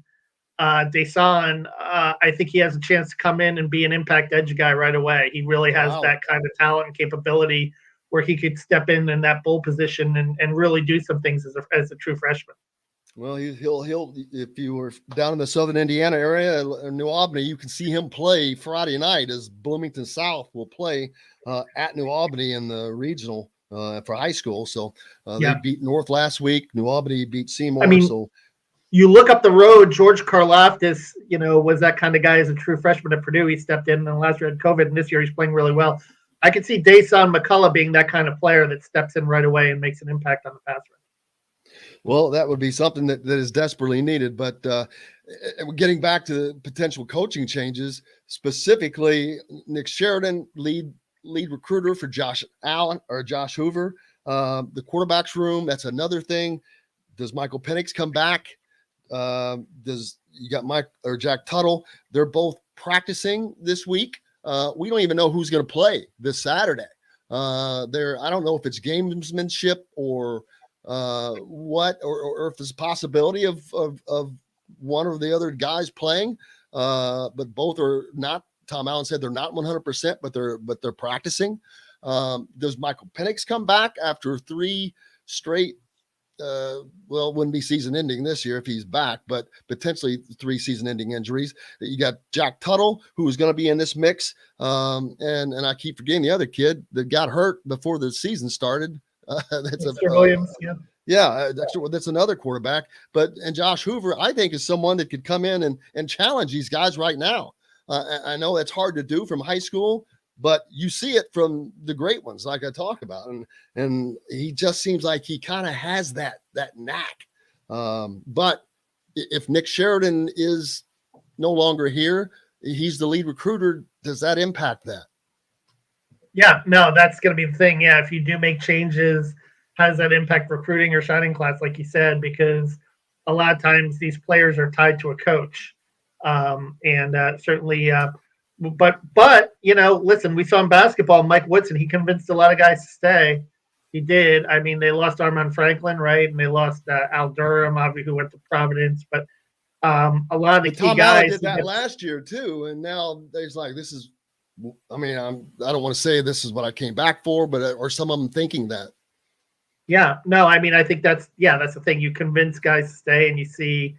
Desan, I think he has a chance to come in and be an impact edge guy right away. He really has that kind of talent and capability where he could step in that bull position and really do some things as a true freshman. Well, he'll if you were down in the Southern Indiana area, New Albany, you can see him play Friday night as Bloomington South will play at New Albany in the regional for high school. So they beat North last week. New Albany beat Seymour. I mean, so you look up the road, George Karlaftis, was that kind of guy as a true freshman at Purdue. He stepped in and last year had COVID, and this year he's playing really well. I could see Dason McCullough being that kind of player that steps in right away and makes an impact on the pass rush. Well, that would be something that is desperately needed. But getting back to potential coaching changes, specifically Nick Sheridan, lead recruiter for Josh Hoover. The quarterbacks room, that's another thing. Does Michael Penix come back? Does you got Mike or Jack Tuttle? They're both practicing this week. We don't even know who's going to play this Saturday. I don't know if it's gamesmanship or what, or if there's a possibility of one or the other guys playing. But both are not. Tom Allen said they're not 100%, but they're practicing. Does Michael Penix come back after 3 straight? Well, it wouldn't be season-ending this year if he's back, but potentially 3 season-ending injuries. You got Jack Tuttle, who is going to be in this mix, and I keep forgetting the other kid that got hurt before the season started. That's Mr. Williams, that's another quarterback. And Josh Hoover, I think, is someone that could come in and challenge these guys right now. I know that's hard to do from high school, but you see it from the great ones, like I talk about, and he just seems like he kind of has that knack. But if Nick Sheridan is no longer here, he's the lead recruiter. Does that impact that? Yeah, no, that's going to be the thing. Yeah, if you do make changes, how does that impact recruiting or signing class, like you said? Because a lot of times these players are tied to a coach, certainly. But listen, we saw in basketball, Mike Woodson, he convinced a lot of guys to stay. He did. I mean, they lost Armand Franklin, right? And they lost Al Durham, obviously, who went to Providence. But a lot of the key Tom guys Allen did that last year too, and now there's like, this is. I mean, I don't want to say this is what I came back for, but or some of them thinking that. Yeah, no, I mean, I think that's the thing. You convince guys to stay, and you see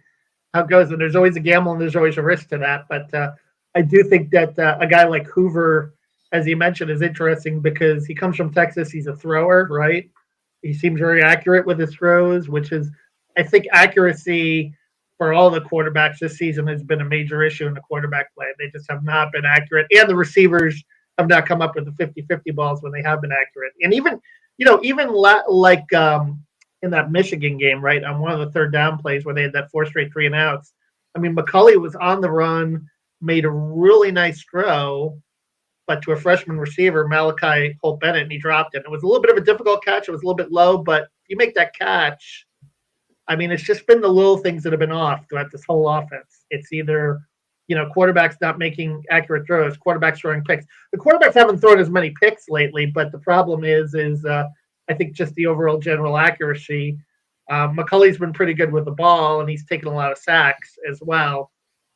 how it goes. And there's always a gamble, and there's always a risk to that. But I do think that a guy like Hoover, as you mentioned, is interesting because he comes from Texas. He's a thrower, right? He seems very accurate with his throws, which is, I think, accuracy for all the quarterbacks this season has been a major issue in the quarterback play. They just have not been accurate. And the receivers have not come up with the 50-50 balls when they have been accurate. And even in that Michigan game, right, on one of the third down plays where they had that 4 straight 3-and-outs, I mean, McCulley was on the run, made a really nice throw, but to a freshman receiver, Malachi Holt-Bennett, and he dropped it. It was a little bit of a difficult catch. It was a little bit low, but if you make that catch, I mean, it's just been the little things that have been off throughout this whole offense. It's either, quarterbacks not making accurate throws, quarterbacks throwing picks. The quarterbacks haven't thrown as many picks lately, but the problem is I think just the overall general accuracy. McCulley's been pretty good with the ball, and he's taken a lot of sacks as well.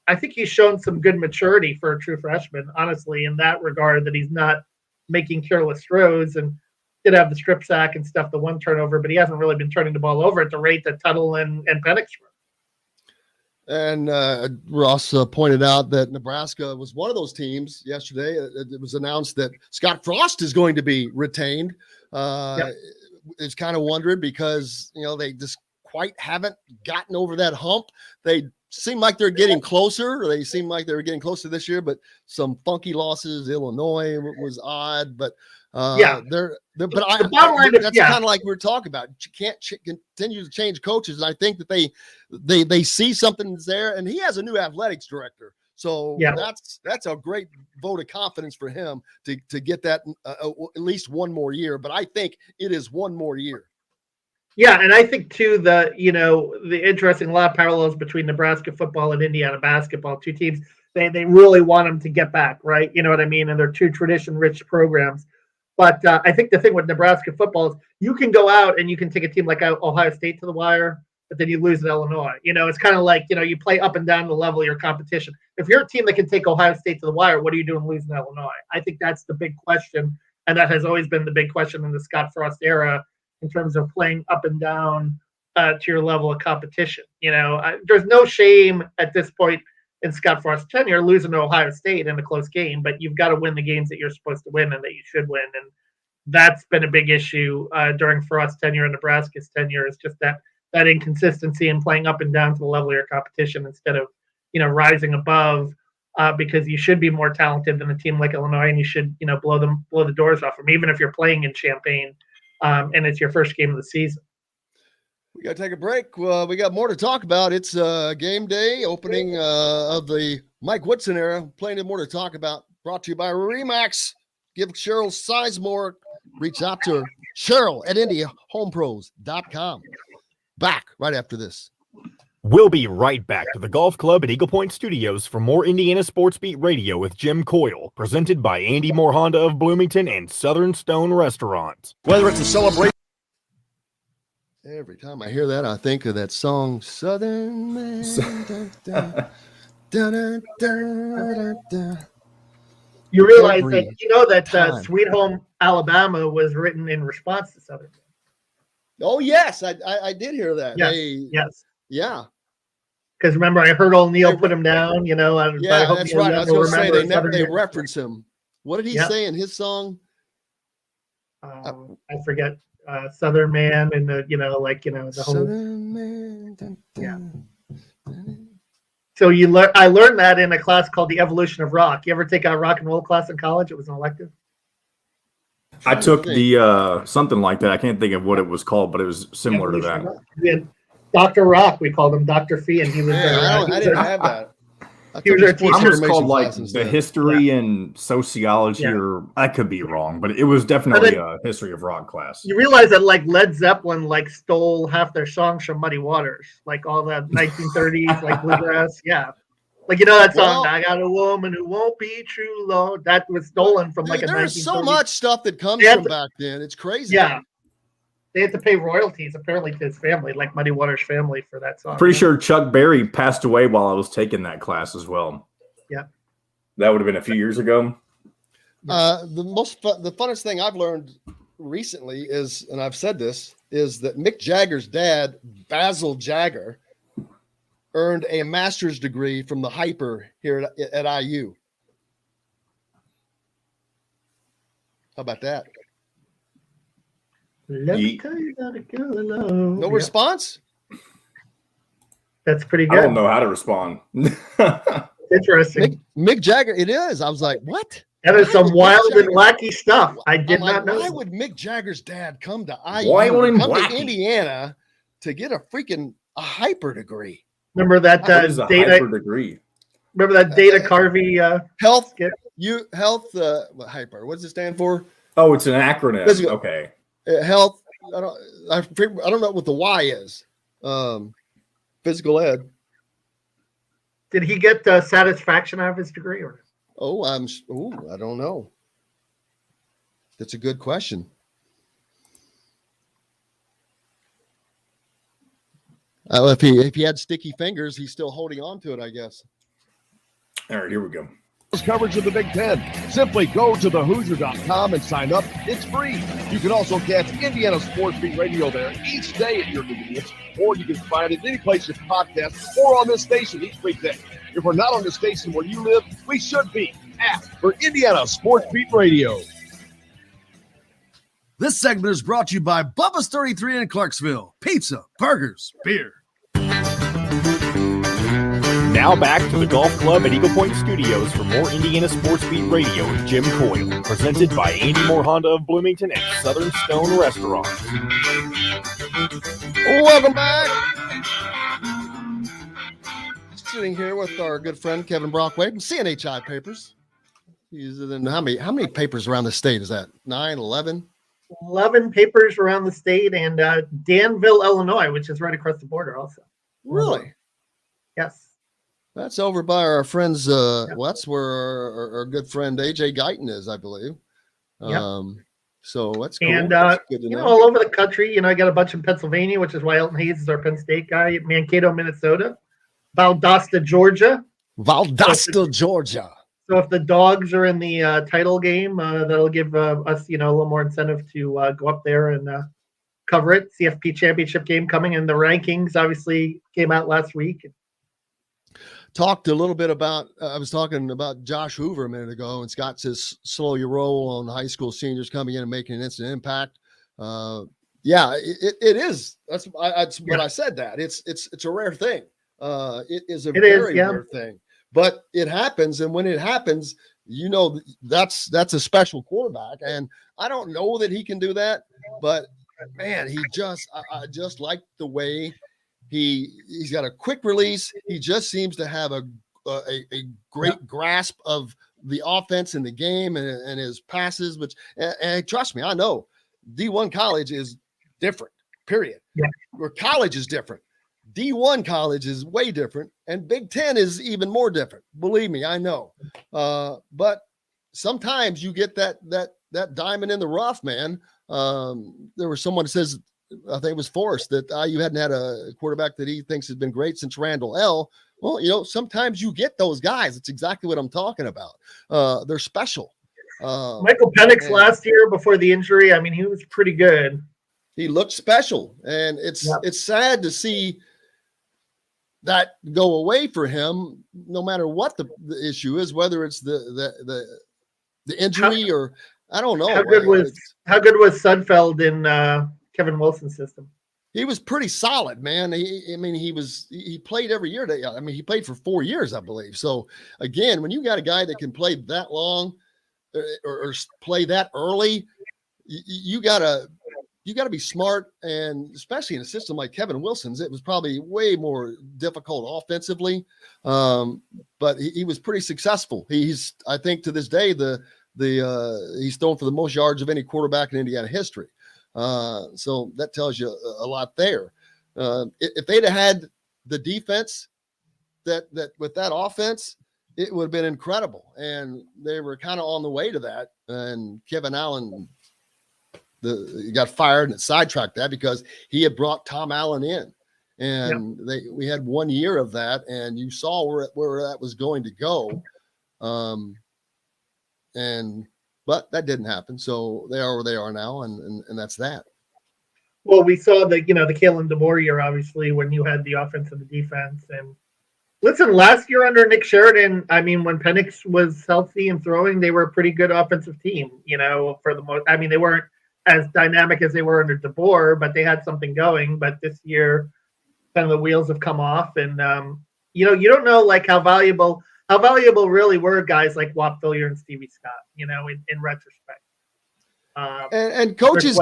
I think he's shown some good maturity for a true freshman, honestly, in that regard, that he's not making careless throws and did have the strip sack and stuff, the 1 turnover, but he hasn't really been turning the ball over at the rate that Tuttle and Penix were. And Ross pointed out that Nebraska was one of those teams yesterday. It was announced that Scott Frost is going to be retained. It's kind of wondered because, they just quite haven't gotten over that hump. They seem like they're getting closer. They seem like they were getting closer this year, but some funky losses. Illinois was odd, but that's kind of like we were talking about. You can't continue to change coaches, and I think that they see something that's there. And he has a new athletics director, so that's a great vote of confidence for him to get that at least one more year. But I think it is one more year. Yeah, and I think too the interesting, a lot of parallels between Nebraska football and Indiana basketball. 2 teams, they really want them to get back, right? You know what I mean? And they're 2 tradition-rich programs. But I think the thing with Nebraska football is you can go out and you can take a team like Ohio State to the wire, but then you lose at Illinois. It's kind of like, you play up and down the level of your competition. If you're a team that can take Ohio State to the wire, what are you doing losing to Illinois? I think that's the big question, and that has always been the big question in the Scott Frost era in terms of playing up and down to your level of competition. There's no shame at this point in Scott Frost's tenure losing to Ohio State in a close game, but you've got to win the games that you're supposed to win and that you should win. And that's been a big issue during Frost's tenure and Nebraska's tenure, is just that inconsistency in playing up and down to the level of your competition instead of, rising above, because you should be more talented than a team like Illinois, and you should, blow the doors off them, even if you're playing in Champaign and it's your first game of the season. We got to take a break. We got more to talk about. It's game day, opening of the Mike Woodson era. Plenty more to talk about. Brought to you by Remax. Give Cheryl Sizemore. Reach out to her. Cheryl at IndiaHomePros.com. Back right after this. We'll be right back to the Golf Club at Eagle Point Studios for more Indiana Sports Beat Radio with Jim Coyle, presented by Andy Moore Honda of Bloomington and Southern Stone Restaurant. Whether it's a celebration. Every time I hear that, I think of that song, Southern Man. You realize that Sweet Home Alabama was written in response to Southern Man. Oh, yes. I did hear that. Yes. Yeah. Because remember, I heard old Neil put him down, Yeah, that's right. I was going to say, they reference him. What did he say in his song? I forget. Southern Man and the the whole Southern Man. So I learned that in a class called the Evolution of Rock. You ever take a rock and roll class in college? It was an elective. I took the something like that. I can't think of what it was called, but it was similar to that. Yeah, Dr. Rock, we called him Dr. Fee, and he was I didn't have that. He was our teacher. I was called like the history and sociology, or I could be wrong, but it was definitely a history of rock class. You realize that Led Zeppelin stole half their songs from Muddy Waters, all the 1930s bluegrass. Yeah, that song. I got a woman who won't be true, Lord. That was stolen from a 1930s. There's so much stuff that comes from back then. It's crazy. Yeah. They had to pay royalties, apparently, to his family, like Muddy Waters' family, for that song. Pretty sure Chuck Berry passed away while I was taking that class as well. Yeah. That would have been a few years ago. The funnest thing I've learned recently is, and I've said this, is that Mick Jagger's dad, Basil Jagger, earned a master's degree from the Hyper here at IU. How about that? Let me tell you about a girl alone. No response? That's pretty good. I don't know how to respond. Interesting. Mick Jagger, it is. I was like, what? That is some wild and wacky stuff. I did not know. Why would Mick Jagger's dad come to IU, to Indiana to get a Hyper degree? Remember that Hyper degree? Remember that Data Carvey health skit? Hyper. What does it stand for? Oh, it's an acronym. Physical. Okay. Health. I don't know what the Y is. Physical ed. Did he get satisfaction out of his degree? Or? I don't know. That's a good question. If he had sticky fingers, he's still holding on to it, I guess. All right, here we go. Coverage of the Big Ten. Simply go to thehoosier.com and sign up. It's free. You can also catch Indiana Sports Beat Radio there each day at your convenience, or you can find it any place you podcast or on this station each weekday. If we're not on the station where you live, we should be. Ask for Indiana Sports Beat Radio. This segment is brought to you by Bubba's 33 in Clarksville. Pizza, burgers, beer. Now back to the Golf Club at Eagle Point Studios for more Indiana Sports Beat Radio with Jim Coyle, presented by Andy Moore Honda of Bloomington and Southern Stone Restaurant. Welcome back. Sitting here with our good friend Kevin Brockway from CNHI Papers. He's in how many papers around the state is that? 9, 11? 11 papers around the state, and Danville, Illinois, which is right across the border also. Really? Yes. That's over by our friends. Well, that's where our good friend AJ Guyton is, I believe. So that's cool. And that's good to know. all over the country, I got a bunch in Pennsylvania, which is why Elton Hayes is our Penn State guy. Mankato, Minnesota. Valdosta, Georgia. Georgia. So if the Dogs are in the title game, that'll give us, a little more incentive to go up there and cover it. CFP championship game coming, and the rankings obviously came out last week. talked a little bit about, I was talking about Josh Hoover a minute ago, and Scott says, slow your roll on high school seniors coming in and making an instant impact. Yeah, it is. That's what I said that. It's a rare thing. It is a very rare thing, but it happens. And when it happens, that's a special quarterback. And I don't know that he can do that, but man, I just like the way he's got a quick release. He just seems to have a great grasp of the offense and the game and his passes, and trust me, I know D1 college is different, period. Yeah. Where college is different. D1 college is way different, and Big Ten is even more different. Believe me, I know. But sometimes you get that diamond in the rough, man. There was someone that says, I think it was Forrest, that you hadn't had a quarterback that he thinks has been great since Randall L. Well, sometimes you get those guys. It's exactly what I'm talking about. They're special. Michael Penix last year before the injury, I mean, he was pretty good. He looked special, and it's sad to see that go away for him, no matter what the issue is, whether it's the injury or I don't know. How good was Sudfeld in Kevin Wilson's system? He was pretty solid, man. He played every year. He played for 4 years, I believe. So again, when you got a guy that can play that long or play that early, you gotta be smart, and especially in a system like Kevin Wilson's, it was probably way more difficult offensively. But he was pretty successful. I think to this day, he's thrown for the most yards of any quarterback in Indiana history. So that tells you a lot there. If they'd have had the defense that with that offense, it would have been incredible. And they were kind of on the way to that. And Kevin Allen, he got fired and it sidetracked that because he had brought Tom Allen in, and we had 1 year of that, and you saw where that was going to go. But that didn't happen. So they are where they are now. And that's that. Well, we saw the Kalen DeBoer year, obviously, when you had the offense and the defense. And listen, last year under Nick Sheridan, I mean, when Penix was healthy and throwing, they were a pretty good offensive team, for the most. I mean, they weren't as dynamic as they were under DeBoer, but they had something going. But this year, kind of the wheels have come off. And, you don't know, like, how valuable really were guys like Whop Phillier and Stevie Scott, in retrospect. And coaches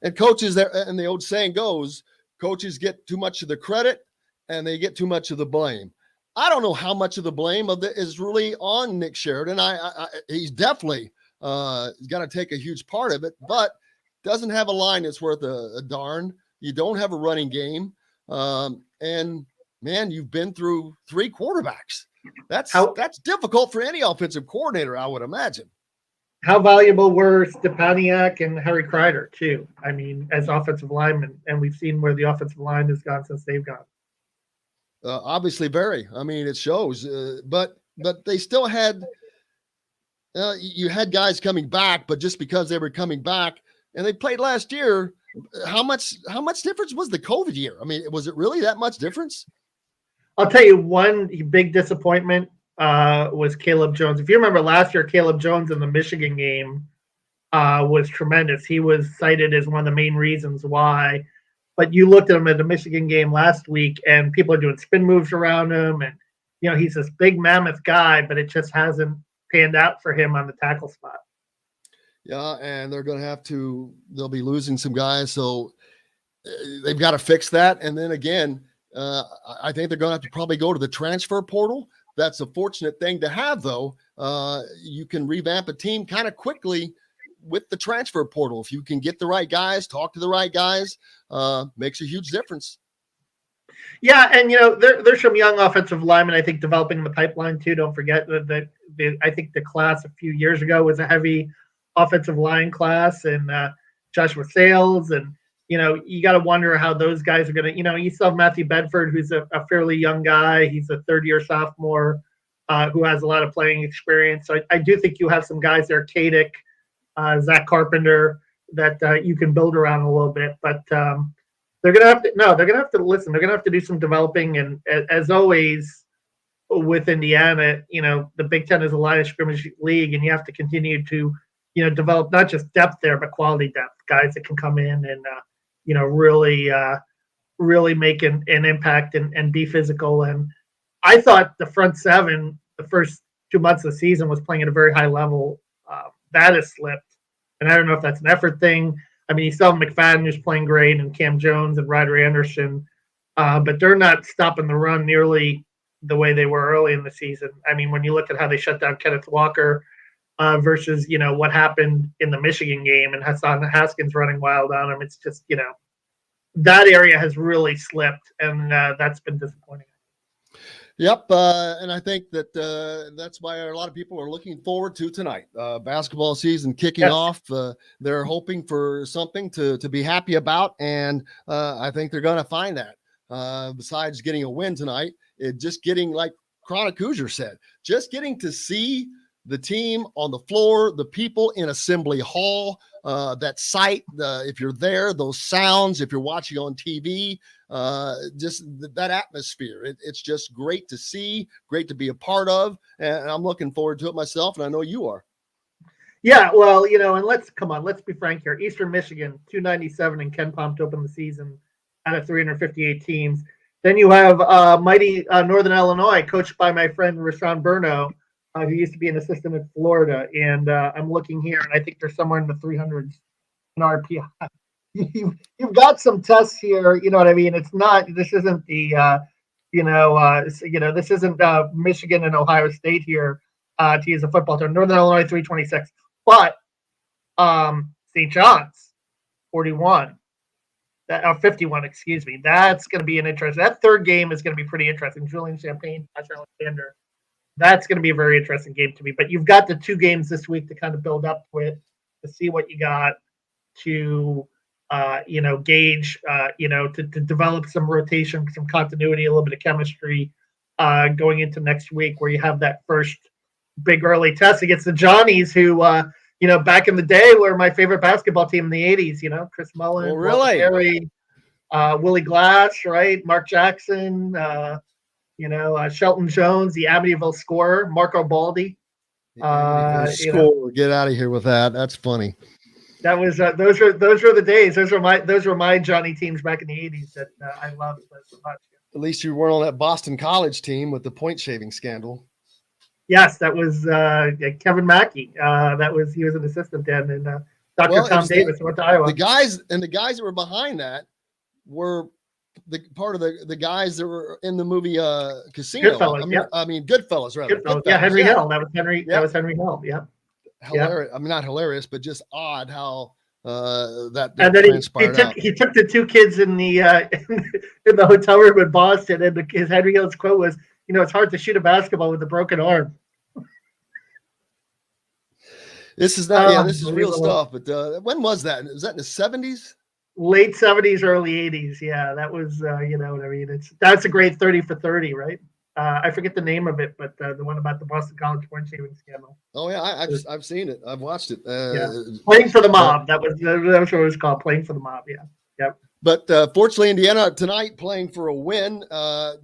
and coaches there, and the old saying goes, coaches get too much of the credit and they get too much of the blame. I don't know how much of the blame is really on Nick Sheridan. He's definitely got to take a huge part of it, but doesn't have a line that's worth a darn. You don't have a running game. And man, you've been through 3 quarterbacks. That's difficult for any offensive coordinator, I would imagine. How valuable were Stepaniak and Harry Kreider too? I mean, as offensive linemen, and we've seen where the offensive line has gone since they've gone. Obviously, very. I mean, it shows. But they still had. You had guys coming back, but just because they were coming back and they played last year, how much difference was the COVID year? I mean, was it really that much difference? I'll tell you one big disappointment was Caleb Jones. If you remember last year, Caleb Jones in the Michigan game was tremendous. He was cited as one of the main reasons why. But you looked at him at the Michigan game last week, and people are doing spin moves around him. And, he's this big mammoth guy, but it just hasn't panned out for him on the tackle spot. Yeah, and they'll be losing some guys. So they've got to fix that. And then again, I think they're going to have to probably go to the transfer portal. That's a fortunate thing to have, though. You can revamp a team kind of quickly with the transfer portal. If you can get the right guys, talk to the right guys, makes a huge difference. Yeah, and there's some young offensive linemen, I think, developing in the pipeline too. Don't forget that I think the class a few years ago was a heavy offensive line class, and Joshua Sales, and you got to wonder how those guys are going to. You still have Matthew Bedford, who's a fairly young guy. He's a third-year sophomore who has a lot of playing experience. So I do think you have some guys there, Kadick, Zach Carpenter, that you can build around a little bit. But They're gonna have to They're gonna have to listen. They're gonna have to do some developing, and as always with Indiana, the Big Ten is a line of scrimmage league, and you have to continue to develop not just depth there, but quality depth, guys that can come in and really make an impact and be physical. And I thought the front seven, the first 2 months of the season, was playing at a very high level. That has slipped, and I don't know if that's an effort thing. I mean, you still have McFadden, who's playing great, and Cam Jones and Ryder Anderson, but they're not stopping the run nearly the way they were early in the season. I mean, when you look at how they shut down Kenneth Walker versus, what happened in the Michigan game and Hassan Haskins running wild on him, it's just, that area has really slipped, and that's been disappointing. Yep, and I think that that's why a lot of people are looking forward to tonight. Basketball season kicking off. They're hoping for something to be happy about, and I think they're going to find that. Besides getting a win tonight, just getting, like Chronic Hoosier said, just getting to see the team on the floor, the people in Assembly Hall, that sight, if you're there, those sounds, if you're watching on TV, just that atmosphere. It's just great to see, great to be a part of, and I'm looking forward to it myself, and I know you are. Yeah, well, and let's be frank here. Eastern Michigan, 297 and Ken Palm to open the season out of 358 teams. Then you have mighty Northern Illinois, coached by my friend Rashawn Burno, who used to be an assistant at Florida. And I'm looking here, and I think they're somewhere in the 300s in RPI. You've got some tests here. You know what I mean? It's not. This isn't the. This isn't Michigan and Ohio State here to use a football term. Northern Illinois 326, but St. John's 41. 51, excuse me. That's going to be an interesting. That third game is going to be pretty interesting. Julian Champagne, Josh Alexander. That's going to be a very interesting game to me. But you've got the 2 games this week to kind of build up with, to see what you got, to gauge, to develop some rotation, some continuity, a little bit of chemistry going into next week, where you have that first big early test against the Johnnies, who back in the day were my favorite basketball team in the 80s, Chris Mullen, really? Perry, Willie Glass, right? Mark Jackson, Shelton Jones, the Amityville scorer, Marco Baldi. Get out of here with that. That's funny. That was those were the days. Those were my Johnny teams back in the 80s that I loved so much. At least you weren't on that Boston College team with the point shaving scandal. Yes, that was Kevin Mackey. He was an assistant then, and Dr. Tom Davis went to Iowa. The guys that were behind that were the part of the guys that were in the movie Casino. Goodfellas, I mean Goodfellas, rather. Goodfellas. Yeah, Henry Hill. That was Henry. Yeah. That was Henry Hill. Yeah. Hilarious. I mean, not hilarious, but just odd how that and then he took the 2 kids in the in the hotel room in Boston, and his Henry Hill's quote was, it's hard to shoot a basketball with a broken arm. This is not. This is real stuff. But when was that? Was that in the 70s? Late 70s, early 80s. Yeah, that was. You know what I mean? That's a great 30 for 30, right? I forget the name of it, but the one about the Boston College point shaving scandal. Oh yeah, I've seen it. I've watched it. Playing for the Mob. That was what it was called. Playing for the Mob. Yeah. Yep. But fortunately, Indiana tonight playing for a win.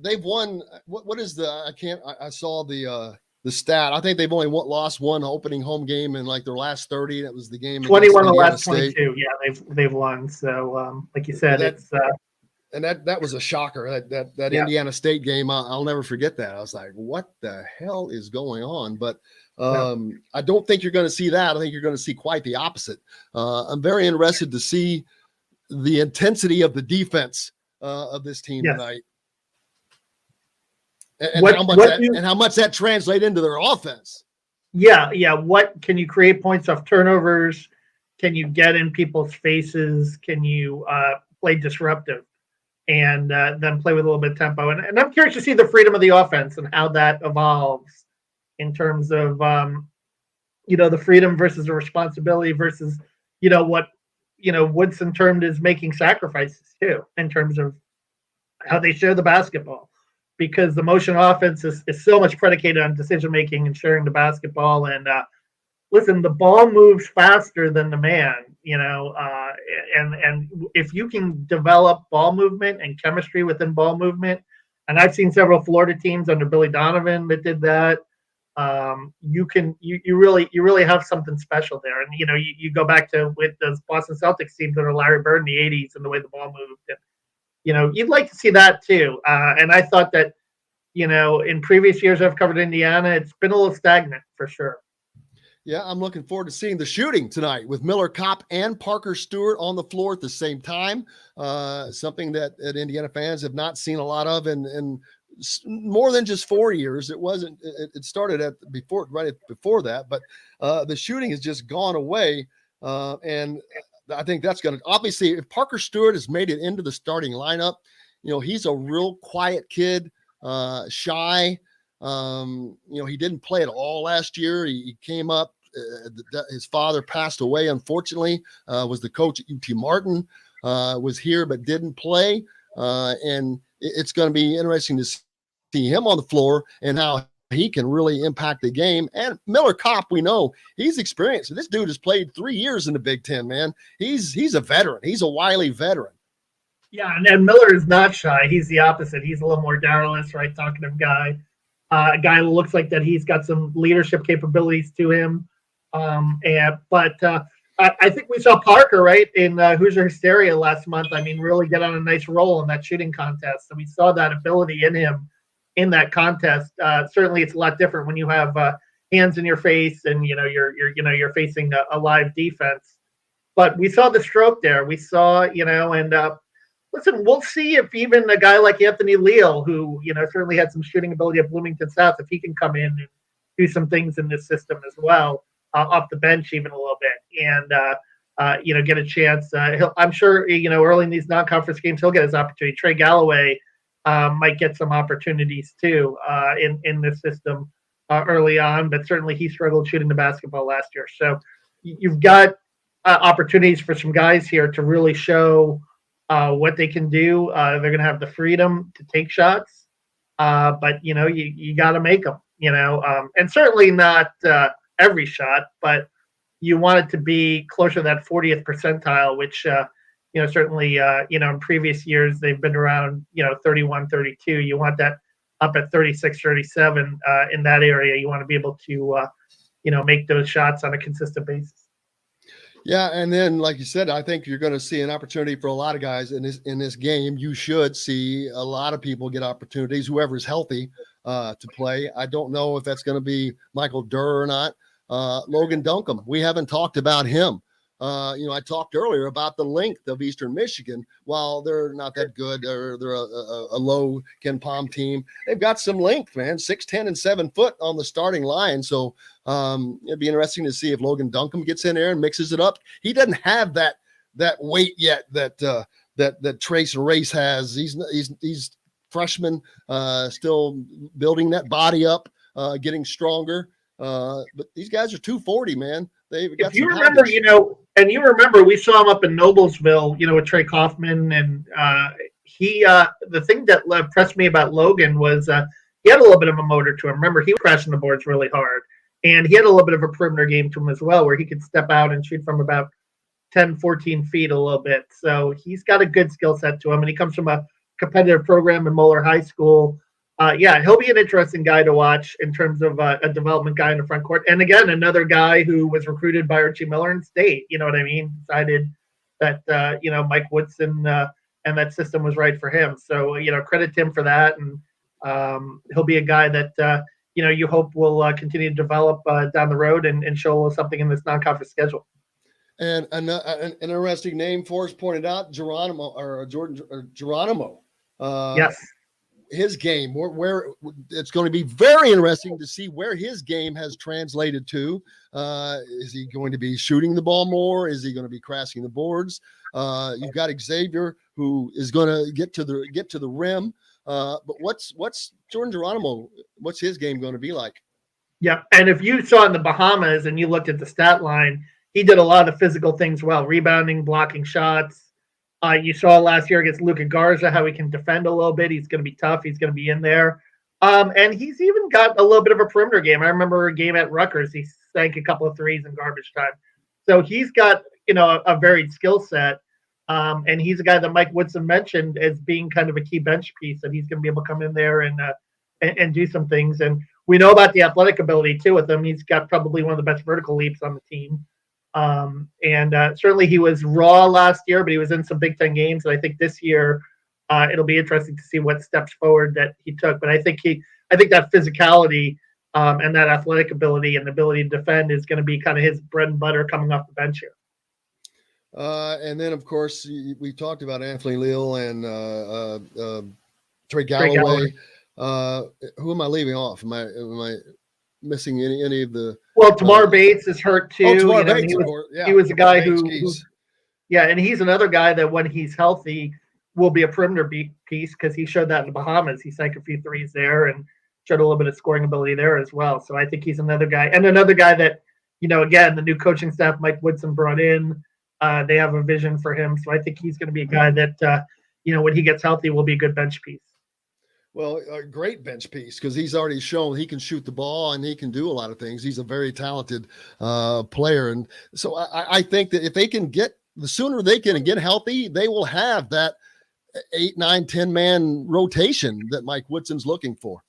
They've won. What is I saw the stat. I think they've only lost one opening home game in like their last 30. That was the game. 21 of the last 22. Yeah, they've won. So like you said, it's. And that was a shocker. That Indiana State game, I'll never forget that. I was like, what the hell is going on? But I don't think you're going to see that. I think you're going to see quite the opposite. I'm very interested to see the intensity of the defense of this team tonight. And how much that translates into their offense. Yeah. What can you create points off turnovers? Can you get in people's faces? Can you play disruptive? And then play with a little bit of tempo. And I'm curious to see the freedom of the offense and how that evolves in terms of, the freedom versus the responsibility versus, what, Woodson termed as making sacrifices too, in terms of how they share the basketball. Because the motion offense is so much predicated on decision-making and sharing the basketball. And listen, the ball moves faster than the man, and if you can develop ball movement and chemistry within ball movement, and I've seen several Florida teams under Billy Donovan that did that. You really have something special there. And you go back to with those Boston Celtics teams under Larry Bird in the '80s and the way the ball moved, and you'd like to see that too. And I thought that in previous years I've covered Indiana, it's been a little stagnant for sure. Yeah, I'm looking forward to seeing the shooting tonight with Miller Kopp and Parker Stewart on the floor at the same time. Something that Indiana fans have not seen a lot of in more than just 4 years. It started right before that, but the shooting has just gone away. And I think that's going to, obviously, if Parker Stewart has made it into the starting lineup, he's a real quiet kid, shy. He didn't play at all last year. He came up, his father passed away, unfortunately, was the coach at UT Martin, was here, but didn't play. And it's going to be interesting to see him on the floor and how he can really impact the game. And Miller Kopp, we know he's experienced. This dude has played 3 years in the Big Ten, man. He's a veteran. He's a wily veteran. Yeah, and Miller is not shy. He's the opposite. He's a little more garrulous, right? Talkative guy. A guy who looks like that he's got some leadership capabilities to him. But I think we saw Parker, right, in Hoosier Hysteria last month. I mean, really get on a nice roll in that shooting contest. So we saw that ability in him in that contest. Certainly, it's a lot different when you have hands in your face and you're facing a live defense. But we saw the stroke there. We saw, and listen, we'll see if even a guy like Anthony Leal, who certainly had some shooting ability at Bloomington South, if he can come in and do some things in this system as well, off the bench even a little bit, and get a chance. I'm sure early in these non-conference games he'll get his opportunity. Trey Galloway might get some opportunities too in this system early on, but certainly he struggled shooting the basketball last year. So you've got opportunities for some guys here to really show what they can do. They're going to have the freedom to take shots, but you got to make them. And certainly not every shot, but you want it to be closer to that 40th percentile, which certainly in previous years they've been around 31, 32. You want that up at 36, 37 in that area. You want to be able to make those shots on a consistent basis. Yeah, and then like you said, I think you're going to see an opportunity for a lot of guys in this game. You should see a lot of people get opportunities, whoever's healthy to play. I don't know if that's going to be Michael Durr or not. Logan Duncombe, we haven't talked about him. I talked earlier about the length of Eastern Michigan. While they're not that good, or they're a low Ken Palm team, they've got some length, man. 6'10" and 7 foot on the starting line. So it'd be interesting to see if Logan Duncombe gets in there and mixes it up. He doesn't have that weight yet that Trace Race has. He's freshman, still building that body up, getting stronger. But these guys are 240, man. They've got. If you remember, and you remember, we saw him up in Noblesville, with Trey Kaufman, and the thing that impressed me about Logan was he had a little bit of a motor to him. Remember, he was crashing the boards really hard, and he had a little bit of a perimeter game to him as well, where he could step out and shoot from about 10, 14 feet a little bit. So he's got a good skill set to him, and he comes from a competitive program in Moeller High School. He'll be an interesting guy to watch in terms of a development guy in the front court. And again, another guy who was recruited by Archie Miller in state. You know what I mean? Decided that, Mike Woodson and that system was right for him. So, credit to him for that. And he'll be a guy that, you hope will continue to develop down the road and show something in this non-conference schedule. And an interesting name Forrest pointed out, Geronimo. Yes. His game, where it's going to be very interesting to see where his game has translated to. Is he going to be shooting the ball more? Is he going to be crashing the boards? You've got Xavier, who is going to get to the rim. But what's Jordan Geronimo? What's his game going to be like? Yeah, and if you saw in the Bahamas and you looked at the stat line, he did a lot of the physical things well: rebounding, blocking shots. You saw last year against Luka Garza how he can defend a little bit. He's going to be tough. He's going to be in there. And he's even got a little bit of a perimeter game. I remember a game at Rutgers. He sank a couple of threes in garbage time. So he's got, a varied skill set. And he's a guy that Mike Woodson mentioned as being kind of a key bench piece, that he's going to be able to come in there and do some things. And we know about the athletic ability too with him. He's got probably one of the best vertical leaps on the team. And certainly he was raw last year, but he was in some Big Ten games. And I think this year it'll be interesting to see what steps forward that he took. But I think that physicality and that athletic ability and the ability to defend is going to be kind of his bread and butter coming off the bench here. And then, of course, we talked about Anthony Leal and Trey Galloway. Who am I leaving off? Am I missing any of the? Well, Tamar Bates is hurt too. Tamar Bates, he was a guy who, and he's another guy that when he's healthy will be a perimeter piece, because he showed that in the Bahamas. He sank a few threes there and showed a little bit of scoring ability there as well. So I think he's another guy, and another guy that, again, the new coaching staff, Mike Woodson, brought in. They have a vision for him. So I think he's going to be a guy that, when he gets healthy, will be a good bench piece. Well, a great bench piece, because he's already shown he can shoot the ball and he can do a lot of things. He's a very talented player. And so I think that if they can the sooner they can get healthy, they will have that 8, 9, 10-man rotation that Mike Woodson's looking for.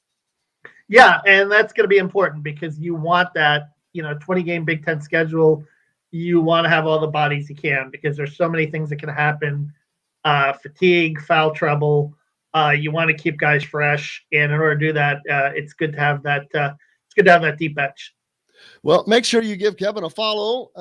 Yeah, and that's going to be important, because you want that, 20-game Big Ten schedule. You want to have all the bodies you can, because there's so many things that can happen. Fatigue, foul trouble. You want to keep guys fresh, and in order to do that, it's good to have that. It's good to have that deep bench. Well, make sure you give Kevin a follow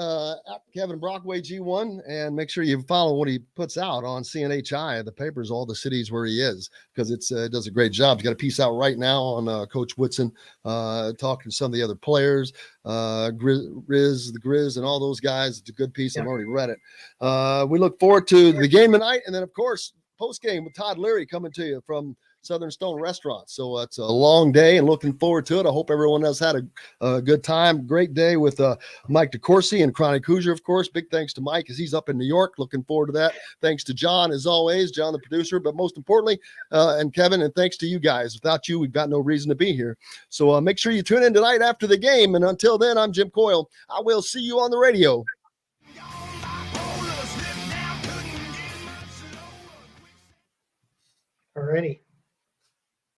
at Kevin Brockway G1, and make sure you follow what he puts out on CNHI, the papers, all the cities where he is, because it does a great job. He's got a piece out right now on Coach Woodson, talking to some of the other players, the Grizz, and all those guys. It's a good piece. I've already read it. We look forward to the game tonight, and then, of course, post game with Todd Leary coming to you from Southern Stone Restaurant. So it's a long day and looking forward to it. I hope everyone has had a good time. Great day with Mike DeCourcy and Chronic Hoosier, of course. Big thanks to Mike as he's up in New York. Looking forward to that. Thanks to John, as always, John, the producer, but most importantly, and Kevin, and thanks to you guys. Without you, we've got no reason to be here. So make sure you tune in tonight after the game. And until then, I'm Jim Coyle. I will see you on the radio. Alrighty.